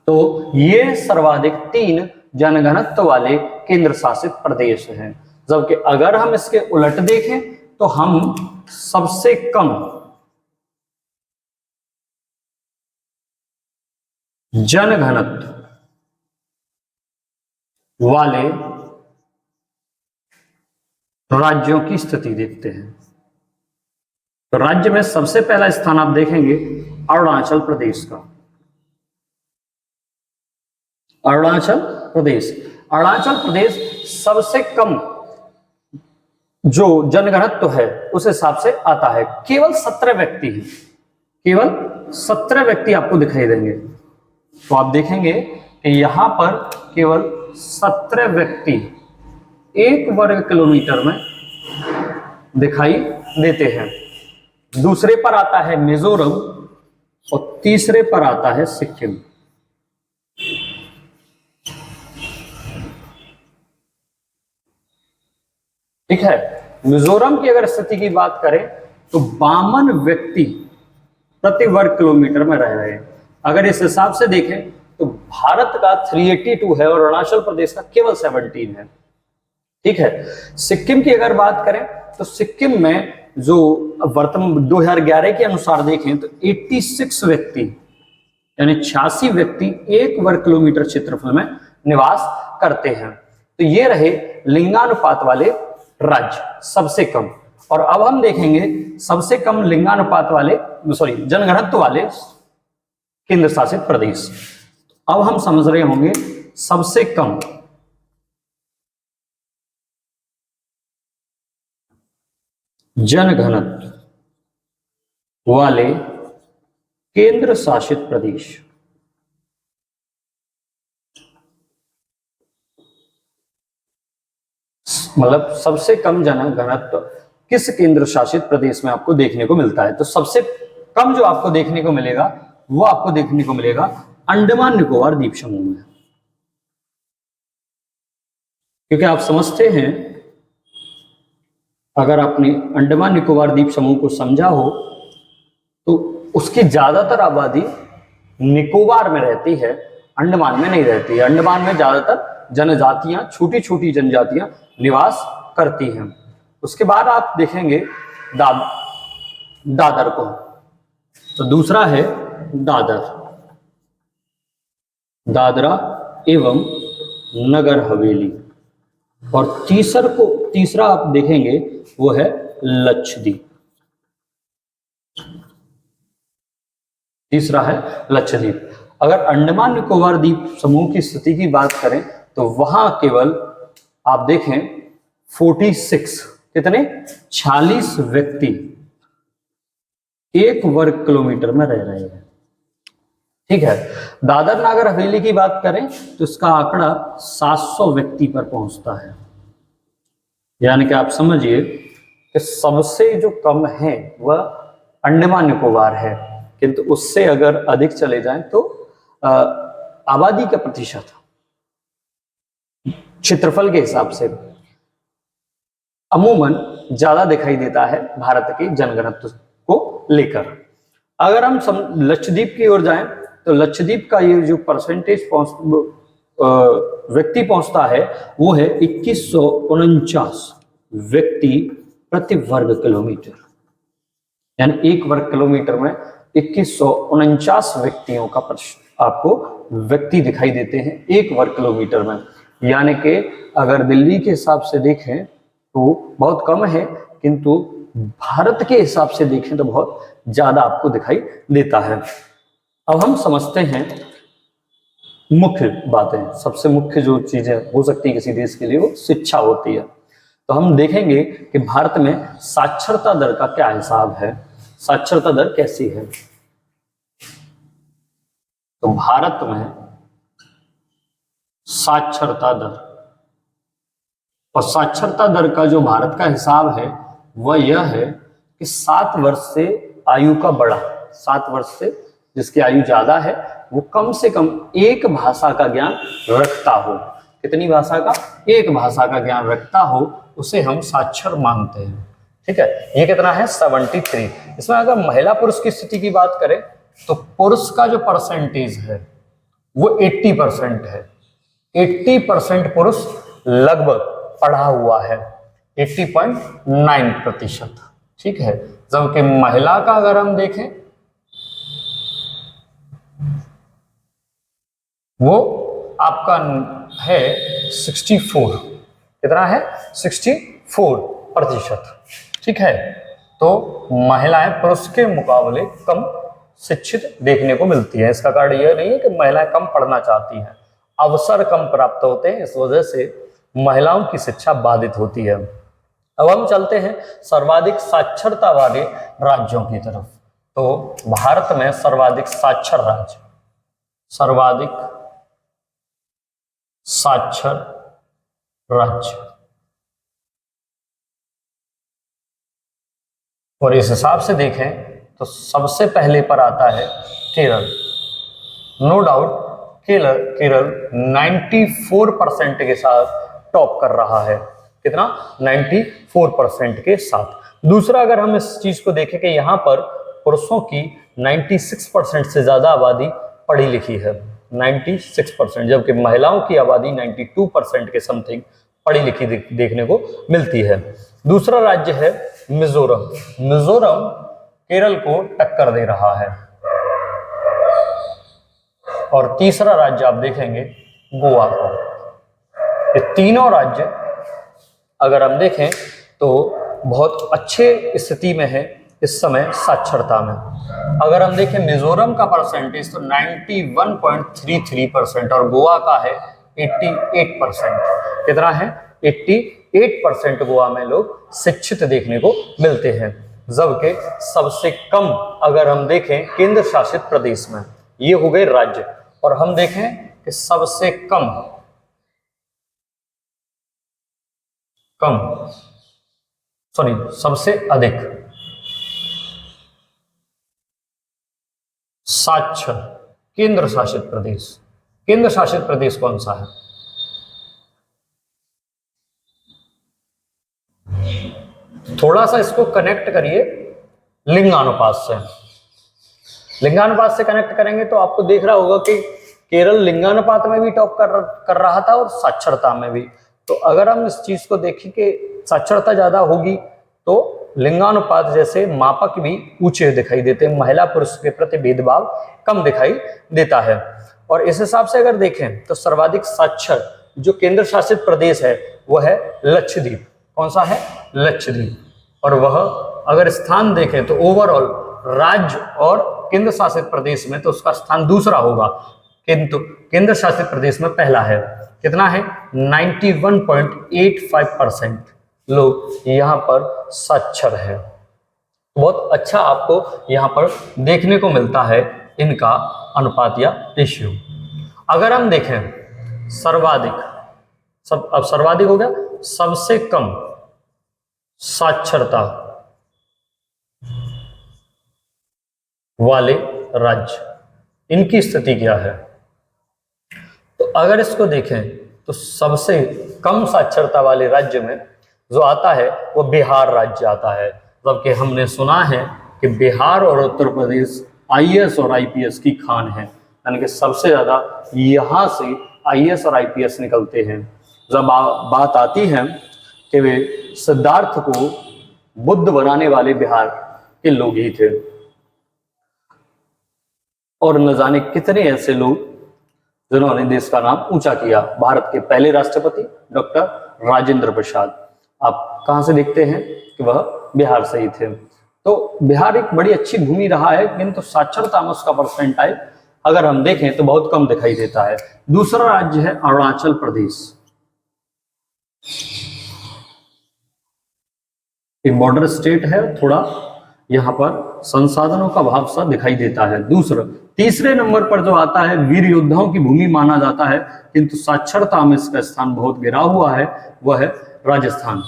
तो ये सर्वाधिक 3 जनघनत्व वाले केंद्र शासित प्रदेश हैं। जबकि अगर हम इसके उलट देखें तो हम सबसे कम जनघनत्व वाले राज्यों की स्थिति देखते हैं। तो राज्य में सबसे पहला स्थान आप देखेंगे अरुणाचल प्रदेश का। अरुणाचल प्रदेश सबसे कम जो जनघनत्व है उस हिसाब से आता है। केवल 17 व्यक्ति हैं, केवल 17 व्यक्ति आपको दिखाई देंगे। तो आप देखेंगे कि यहां पर केवल 17 व्यक्ति 1 वर्ग किलोमीटर में दिखाई देते हैं। दूसरे पर आता है मिजोरम और तीसरे पर आता है सिक्किम। ठीक है। मिजोरम की अगर स्थिति की बात करें तो 52 व्यक्ति प्रति वर्ग किलोमीटर में रह रहे हैं। अगर इस हिसाब से देखें तो भारत का 382 है और अरुणाचल प्रदेश का केवल 17 है। ठीक है। सिक्किम की अगर बात करें तो सिक्किम में जो वर्तमान 2011 के अनुसार देखें तो 86 व्यक्ति, यानी 86 व्यक्ति 1 वर्ग किलोमीटर क्षेत्रफल में निवास करते हैं। तो ये रहे लिंगानुपात वाले राज्य सबसे कम। और अब हम देखेंगे सबसे कम लिंगानुपात वाले, जनघनत्व वाले केंद्र शासित प्रदेश। अब हम समझ रहे होंगे सबसे कम जनघनत्व वाले केंद्र शासित प्रदेश। मतलब सबसे कम जनघनत्व किस केंद्र शासित प्रदेश में आपको देखने को मिलता है। तो सबसे कम जो आपको देखने को मिलेगा वो आपको देखने को मिलेगा अंडमान निकोबार द्वीप समूह में। क्योंकि आप समझते हैं अगर आपने अंडमान निकोबार द्वीप समूह को समझा हो तो उसकी ज्यादातर आबादी निकोबार में रहती है, अंडमान में नहीं रहती है। अंडमान में ज्यादातर जनजातियां, छोटी छोटी जनजातियां निवास करती हैं। उसके बाद आप देखेंगे दादर को। तो दूसरा है दादर। दादरा एवं नगर हवेली। और तीसरा आप देखेंगे वो है लक्षद्वीप। तीसरा है लक्षद्वीप। अगर अंडमान निकोबार द्वीप समूह की स्थिति की बात करें तो वहां केवल आप देखें 46 कितने 46 व्यक्ति 1 वर्ग किलोमीटर में रह रहे हैं। ठीक है। दादर नागर हवेली की बात करें तो इसका आंकड़ा 700 व्यक्ति पर पहुंचता है। यानी कि आप समझिए कि सबसे जो कम है वह अंडमान निकोबार है, किंतु उससे अगर अधिक चले जाएं तो आबादी का प्रतिशत क्षेत्रफल के हिसाब से अमूमन ज्यादा दिखाई देता है भारत के जनघनत्व को लेकर। अगर हम लक्षद्वीप की ओर जाएं तो लक्षद्वीप का ये जो परसेंटेज व्यक्ति पहुंचता है वो है 2149 व्यक्ति प्रति वर्ग किलोमीटर। यानी 1 वर्ग किलोमीटर में 2149 व्यक्तियों का आपको व्यक्ति दिखाई देते हैं 1 वर्ग किलोमीटर में। यानी कि अगर दिल्ली के हिसाब से देखें तो बहुत कम है, किंतु भारत के हिसाब से देखें तो बहुत ज्यादा आपको दिखाई देता है। अब हम समझते हैं मुख्य बातें। सबसे मुख्य जो चीजें हो सकती है किसी देश के लिए वो शिक्षा होती है। तो हम देखेंगे कि भारत में साक्षरता दर का क्या हिसाब है, साक्षरता दर कैसी है। तो भारत में साक्षरता दर, और साक्षरता दर का जो भारत का हिसाब है वह यह है कि 7 वर्ष से आयु का बड़ा, 7 वर्ष से जिसकी आयु ज्यादा है वो कम से कम एक भाषा का ज्ञान रखता हो। कितनी भाषा का? एक भाषा का ज्ञान रखता हो, उसे हम साक्षर मानते हैं। ठीक है। ये कितना है? 73। इसमें अगर महिला पुरुष की स्थिति की बात करें तो पुरुष का जो परसेंटेज है वो 80% है। 80% पुरुष लगभग पढ़ा हुआ है, 80.9%। ठीक है। जबकि महिला का अगर हम देखें वो आपका है 64। कितना है? 64%। ठीक है। तो महिलाएं पुरुष के मुकाबले कम शिक्षित देखने को मिलती है। इसका कारण यह नहीं है कि महिलाएं कम पढ़ना चाहती हैं, अवसर कम प्राप्त होते हैं, इस वजह से महिलाओं की शिक्षा बाधित होती है। अब हम चलते हैं सर्वाधिक साक्षरता वाले राज्यों की तरफ। तो भारत में सर्वाधिक साक्षर राज्य, सर्वाधिक साक्षर राज्य, और इस हिसाब से देखें तो सबसे पहले पर आता है केरल। नो डाउट केरल 94% के साथ टॉप कर रहा है। कितना? 94% के साथ। दूसरा, अगर हम इस चीज को देखें कि यहाँ पर पुरुषों की 96% से ज्यादा आबादी पढ़ी लिखी है, 96%, जबकि महिलाओं की आबादी 92% के समथिंग पढ़ी लिखी देखने को मिलती है। दूसरा राज्य है मिजोरम। मिजोरम केरल को टक्कर दे रहा है। और तीसरा राज्य आप देखेंगे गोवा को। ये तीनों राज्य अगर हम देखें तो बहुत अच्छे स्थिति में है इस समय साक्षरता में। अगर हम देखें मिजोरम का परसेंटेज तो 91.33% और गोवा का है 88%। कितना है? 88% गोवा में लोग शिक्षित देखने को मिलते हैं। जबकि सबसे कम अगर हम देखें केंद्र शासित प्रदेश में, ये हो गए राज्य, और हम देखें कि सबसे सबसे अधिक साक्षर केंद्र शासित प्रदेश। केंद्र शासित प्रदेश कौन सा है? थोड़ा सा इसको कनेक्ट करिए लिंगानुपात से। लिंगानुपात से कनेक्ट करेंगे तो आपको देख रहा होगा कि केरल लिंगानुपात में भी टॉप कर रहा था और साक्षरता में भी। तो अगर हम इस चीज को देखें कि साक्षरता ज्यादा होगी तो लिंगानुपात जैसे मापक भी ऊंचे दिखाई देते हैं, महिला पुरुष के प्रति भेदभाव कम दिखाई देता है। और इस हिसाब से अगर देखें तो सर्वाधिक साक्षर जो केंद्र शासित प्रदेश है वो है लक्षद्वीप। कौन सा है? लक्षद्वीप। और वह अगर स्थान देखें तो ओवरऑल राज्य और केंद्र शासित प्रदेश में तो उसका स्थान दूसरा होगा, किंतु केंद्र शासित प्रदेश में पहला है। कितना है? 91.85% लोग यहाँ पर साक्षर है। बहुत अच्छा आपको यहाँ पर देखने को मिलता है इनका अनुपात या रेशियो। अगर हम देखें सर्वाधिक, अब सर्वाधिक हो गया, सबसे कम साक्षरता वाले राज्य, इनकी स्थिति क्या है? तो अगर इसको देखें तो सबसे कम साक्षरता वाले राज्य में जो आता है वो बिहार राज्य आता है। जबकि हमने सुना है कि बिहार और उत्तर प्रदेश आईएएस और आईपीएस की खान है, यानी कि सबसे ज्यादा यहाँ से आईएएस और आईपीएस निकलते हैं। जब बात आती है कि वे सिद्धार्थ को बुद्ध बनाने वाले बिहार के लोग ही थे, और न जाने कितने ऐसे लोग जिन्होंने देश का नाम ऊंचा किया। भारत के पहले राष्ट्रपति डॉक्टर राजेंद्र प्रसाद, आप कहां से देखते हैं कि वह बिहार से ही थे। तो बिहार एक बड़ी अच्छी भूमि रहा है, किंतु साक्षरता में उसका परसेंटाइल अगर हम देखें तो बहुत कम दिखाई देता है। दूसरा राज्य है अरुणाचल प्रदेश, एक बॉर्डर स्टेट है, थोड़ा यहाँ पर संसाधनों का अभाव सा दिखाई देता है। तीसरे नंबर पर जो आता है वीर योद्धाओं की भूमि माना जाता है, किंतु साक्षरता में इसका स्थान बहुत गिरा हुआ है, वह है राजस्थान।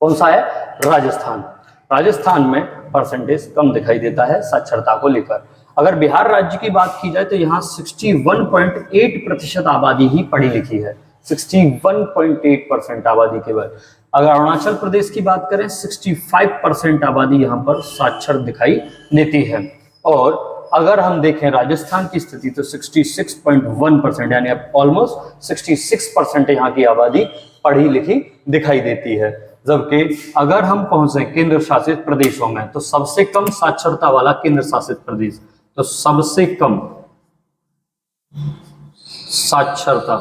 कौन सा है? राजस्थान। राजस्थान में परसेंटेज कम दिखाई देता है साक्षरता को लेकर। अगर बिहार राज्य की बात की जाए तो यहाँ 61.8% आबादी ही पढ़ी लिखी है, 61.8% आबादी केवल। अगर अरुणाचल प्रदेश की बात करें 65% आबादी यहाँ पर साक्षर दिखाई देती है। और अगर हम देखें राजस्थान की स्थिति तो 66.1%, यानी ऑलमोस्ट 66% यहाँ की आबादी पढ़ी लिखी दिखाई देती है। जबकि अगर हम पहुंचे केंद्र शासित प्रदेशों में तो सबसे कम साक्षरता वाला केंद्र शासित प्रदेश, तो सबसे कम साक्षरता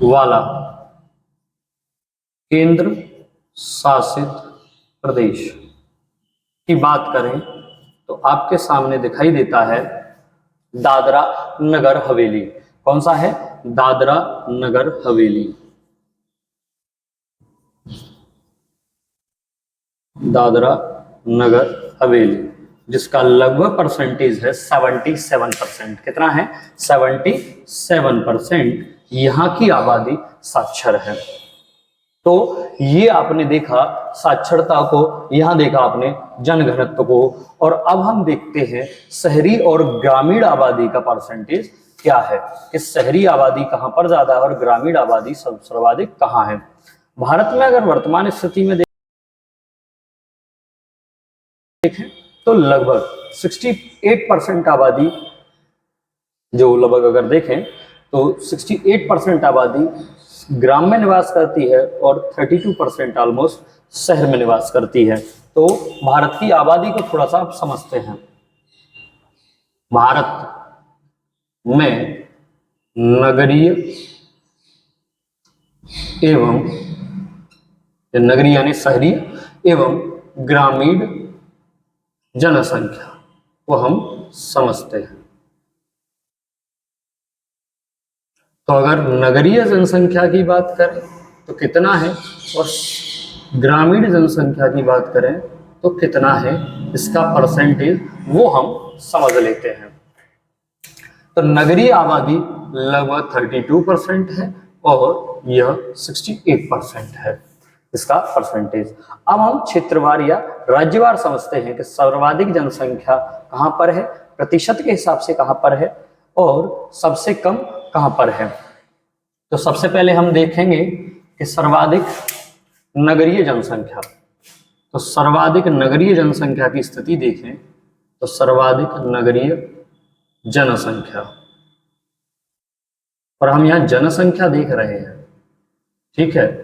वाला केंद्र शासित प्रदेश की बात करें तो आपके सामने दिखाई देता है दादरा नगर हवेली। कौन सा है? दादरा नगर हवेली। दादरा नगर हवेली, जिसका लगभग परसेंटेज है 77%। कितना है? 77% यहाँ की आबादी साक्षर है। तो ये आपने देखा साक्षरता को, यहाँ देखा आपने जनघनत्व को, और अब हम देखते हैं शहरी और ग्रामीण आबादी का परसेंटेज क्या है, कि शहरी आबादी कहाँ पर ज्यादा है और ग्रामीण आबादी सर्वाधिक कहाँ है। भारत में अगर वर्तमान स्थिति में देखें तो लगभग 68% आबादी, जो लगभग अगर देखें तो 68% आबादी ग्राम में निवास करती है और 32% ऑलमोस्ट शहर में निवास करती है। तो भारत की आबादी को थोड़ा सा आप समझते हैं। भारत में नगरीय एवं, नगरीय यानी शहरी एवं ग्रामीण जनसंख्या को हम समझते हैं। तो अगर नगरीय जनसंख्या की बात करें तो कितना है, और ग्रामीण जनसंख्या की बात करें तो कितना है, इसका परसेंटेज वो हम समझ लेते हैं। तो नगरीय आबादी लगभग 32% है और यह 68% है इसका परसेंटेज। अब हम क्षेत्रवार या राज्यवार समझते हैं कि सर्वाधिक जनसंख्या कहां पर है, प्रतिशत के हिसाब से कहां पर है, और सबसे कम कहां पर है। तो सबसे पहले हम देखेंगे कि सर्वाधिक नगरीय जनसंख्या। तो सर्वाधिक नगरीय जनसंख्या की स्थिति देखें तो सर्वाधिक नगरीय जनसंख्या, और हम यहाँ जनसंख्या देख रहे हैं, ठीक है,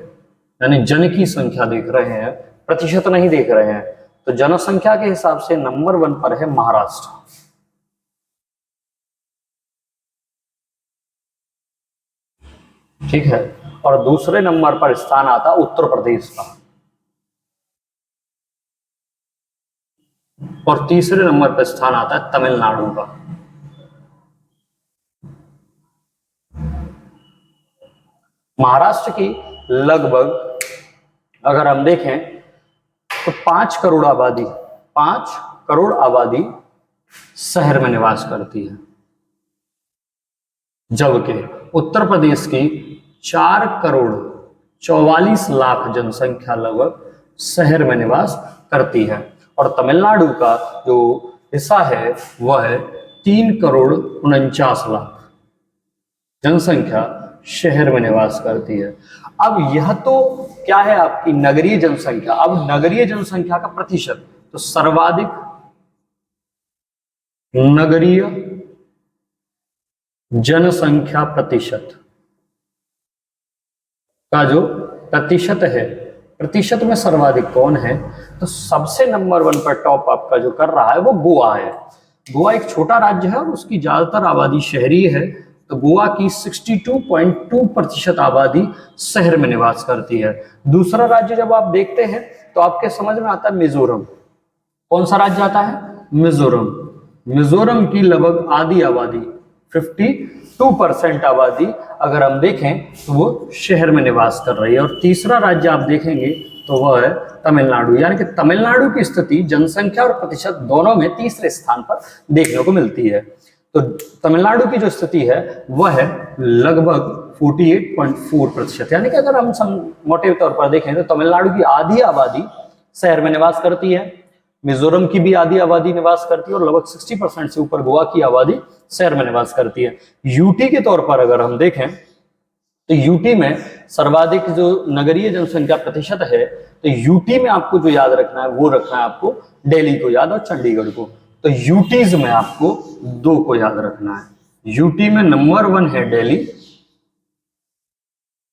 यानी जन की संख्या देख रहे हैं, प्रतिशत नहीं देख रहे हैं। तो जनसंख्या के हिसाब से नंबर 1 पर है महाराष्ट्र। ठीक है। और दूसरे नंबर पर स्थान आता उत्तर प्रदेश का, और तीसरे नंबर पर स्थान आता है तमिलनाडु का। महाराष्ट्र की लगभग अगर हम देखें तो 5 करोड़ आबादी, 5 करोड़ आबादी शहर में निवास करती है, जबकि उत्तर प्रदेश की 4 करोड़ 44 लाख जनसंख्या लगभग शहर में निवास करती है। और तमिलनाडु का जो हिस्सा है वह है 3 करोड़ 49 लाख जनसंख्या शहर में निवास करती है। अब यह तो क्या है आपकी नगरीय जनसंख्या। अब नगरीय जनसंख्या का प्रतिशत, तो सर्वाधिक नगरीय जनसंख्या प्रतिशत का जो प्रतिशत है, प्रतिशत में सर्वाधिक कौन है, तो सबसे नंबर 1 पर टॉप आपका जो कर रहा है वो गोवा है। गोवा एक छोटा राज्य है और उसकी ज्यादातर आबादी शहरी है, तो गोवा की 62.2% आबादी शहर में निवास करती है। दूसरा राज्य जब आप देखते हैं तो आपके समझ में आता है मिजोरम। कौन सा राज्य आता है? मिजोरम। मिजोरम की लगभग आधी आबादी 52% आबादी अगर हम देखें तो वो शहर में निवास कर रही है। और तीसरा राज्य आप देखेंगे तो वह है तमिलनाडु, यानी कि तमिलनाडु की स्थिति जनसंख्या और प्रतिशत दोनों में तीसरे स्थान पर देखने को मिलती है। तो तमिलनाडु की जो स्थिति है वह है लगभग 48.4%, यानी कि अगर हम मोटे तौर पर देखें तो तमिलनाडु की आधी आबादी शहर में निवास करती है, मिजोरम की भी आधी आबादी निवास करती है, और लगभग 60% से ऊपर गोवा की आबादी शहर में निवास करती है। यूटी के तौर पर अगर हम देखें तो यूटी में सर्वाधिक जो नगरीय जनसंख्या प्रतिशत है, तो यूटी में आपको जो याद रखना है वो रखना है आपको दिल्ली को याद और चंडीगढ़ को। तो यूटीज में आपको 2 को याद रखना है। यूटी में नंबर 1 है दिल्ली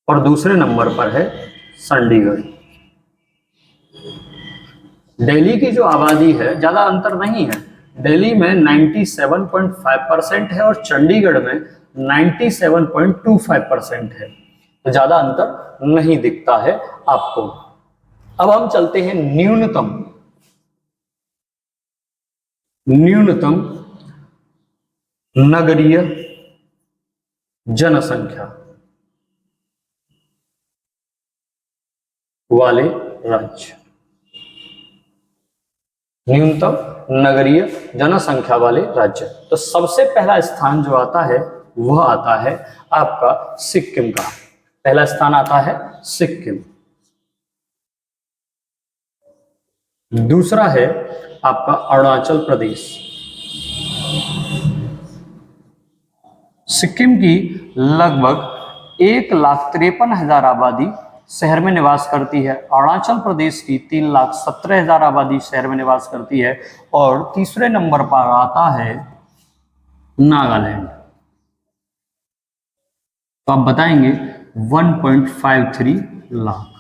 और दूसरे नंबर पर है चंडीगढ़। दिल्ली की जो आबादी है ज्यादा अंतर नहीं है, दिल्ली में 97.5% है और चंडीगढ़ में 97.25% है, तो ज्यादा अंतर नहीं दिखता है आपको। अब हम चलते हैं न्यूनतम नगरीय जनसंख्या वाले राज्य। न्यूनतम नगरीय जनसंख्या वाले राज्य, तो सबसे पहला स्थान जो आता है वह आता है आपका सिक्किम का। पहला स्थान आता है सिक्किम। दूसरा है आपका अरुणाचल प्रदेश। सिक्किम की लगभग 1,53,000 आबादी शहर में निवास करती है। अरुणाचल प्रदेश की 3,17,000 आबादी शहर में निवास करती है। और तीसरे नंबर पर आता है नागालैंड। तो आप बताएंगे 1.53 लाख।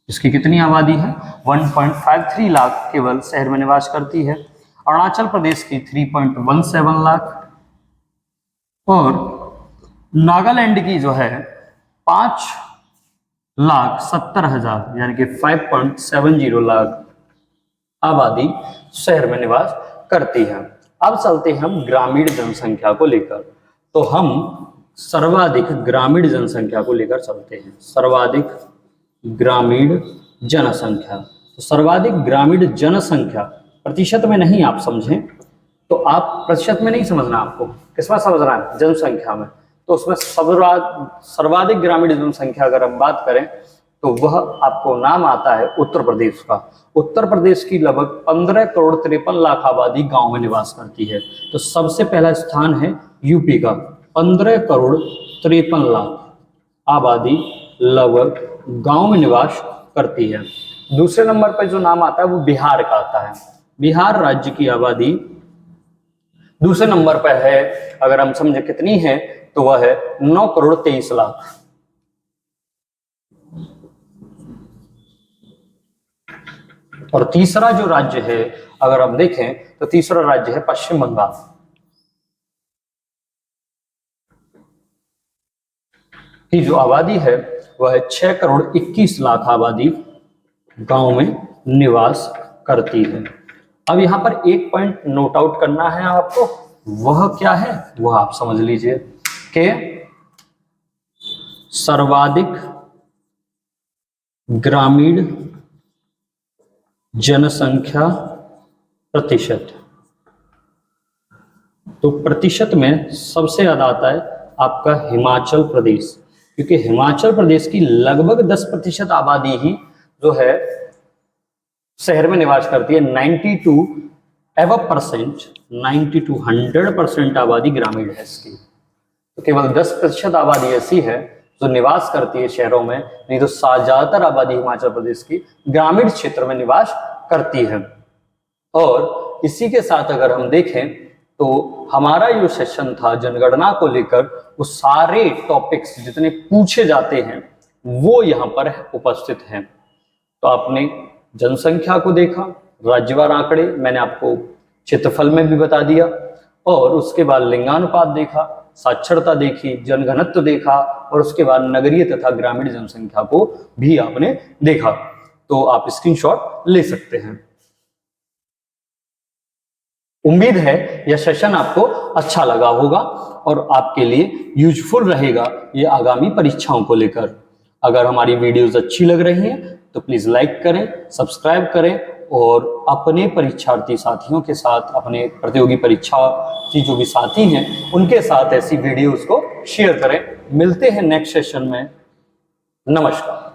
इसकी कितनी आबादी है? 1.53 लाख केवल शहर में निवास करती है। अरुणाचल प्रदेश की 3.17 लाख और नागालैंड की जो है 5,70,000 यानी कि 5.70 लाख आबादी शहर में निवास करती है। अब चलते हैं हम ग्रामीण जनसंख्या को लेकर, तो हम सर्वाधिक ग्रामीण जनसंख्या को लेकर चलते हैं। सर्वाधिक ग्रामीण जनसंख्या, तो सर्वाधिक ग्रामीण जनसंख्या प्रतिशत में नहीं, आप समझें तो आप प्रतिशत में नहीं समझना, आपको किसमें समझना है? जनसंख्या में। तो उसमें सर्वाधिक ग्रामीण जनसंख्या अगर हम बात करें तो वह आपको नाम आता है उत्तर प्रदेश का। उत्तर प्रदेश की लगभग 15,53,00,000 आबादी गांव में निवास करती है। तो सबसे पहला स्थान है यूपी का, 15,53,00,000 आबादी लगभग गांव में निवास करती है। दूसरे नंबर पर जो नाम आता है वो बिहार का आता है। बिहार राज्य की आबादी दूसरे नंबर पर है, अगर हम समझे कितनी है तो वह है 9,23,00,000। और तीसरा जो राज्य है अगर हम देखें तो तीसरा राज्य है पश्चिम बंगाल। की जो आबादी है वह 6,21,00,000 आबादी गांव में निवास करती है। अब यहाँ पर एक पॉइंट नोट आउट करना है आपको, वह क्या है वह आप समझ लीजिए कि सर्वाधिक ग्रामीण जनसंख्या प्रतिशत। तो प्रतिशत में सबसे ज्यादा आता है आपका हिमाचल प्रदेश, क्योंकि हिमाचल प्रदेश की लगभग 10% आबादी ही जो है शहर में निवास करती है। 100% आबादी ग्रामीण है इसकी। तो केवल 10% आबादी ऐसी है जो निवास करती है शहरों में, नहीं तो ज्यादातर आबादी हिमाचल प्रदेश की ग्रामीण क्षेत्र में निवास करती है। और इसी के साथ अगर हम देखें तो हमारा जो सेशन था जनगणना को लेकर, वो सारे टॉपिक्स जितने पूछे जाते हैं वो यहाँ पर उपस्थित हैं। तो आपने जनसंख्या को देखा, राज्यवार आंकड़े मैंने आपको क्षेत्रफल में भी बता दिया, और उसके बाद लिंगानुपात देखा, साक्षरता देखी, जनघनत्व देखा, और उसके बाद नगरीय तथा ग्रामीण जनसंख्या को भी आपने देखा। तो आप स्क्रीनशॉट ले सकते हैं। उम्मीद है यह सेशन आपको अच्छा लगा होगा और आपके लिए यूजफुल रहेगा ये आगामी परीक्षाओं को लेकर। अगर हमारी वीडियोस अच्छी लग रही हैं तो प्लीज लाइक करें, सब्सक्राइब करें, और अपने परीक्षार्थी साथियों के साथ, अपने प्रतियोगी परीक्षा की जो भी साथी हैं उनके साथ ऐसी वीडियोस को शेयर करें। मिलते हैं नेक्स्ट सेशन में। नमस्कार।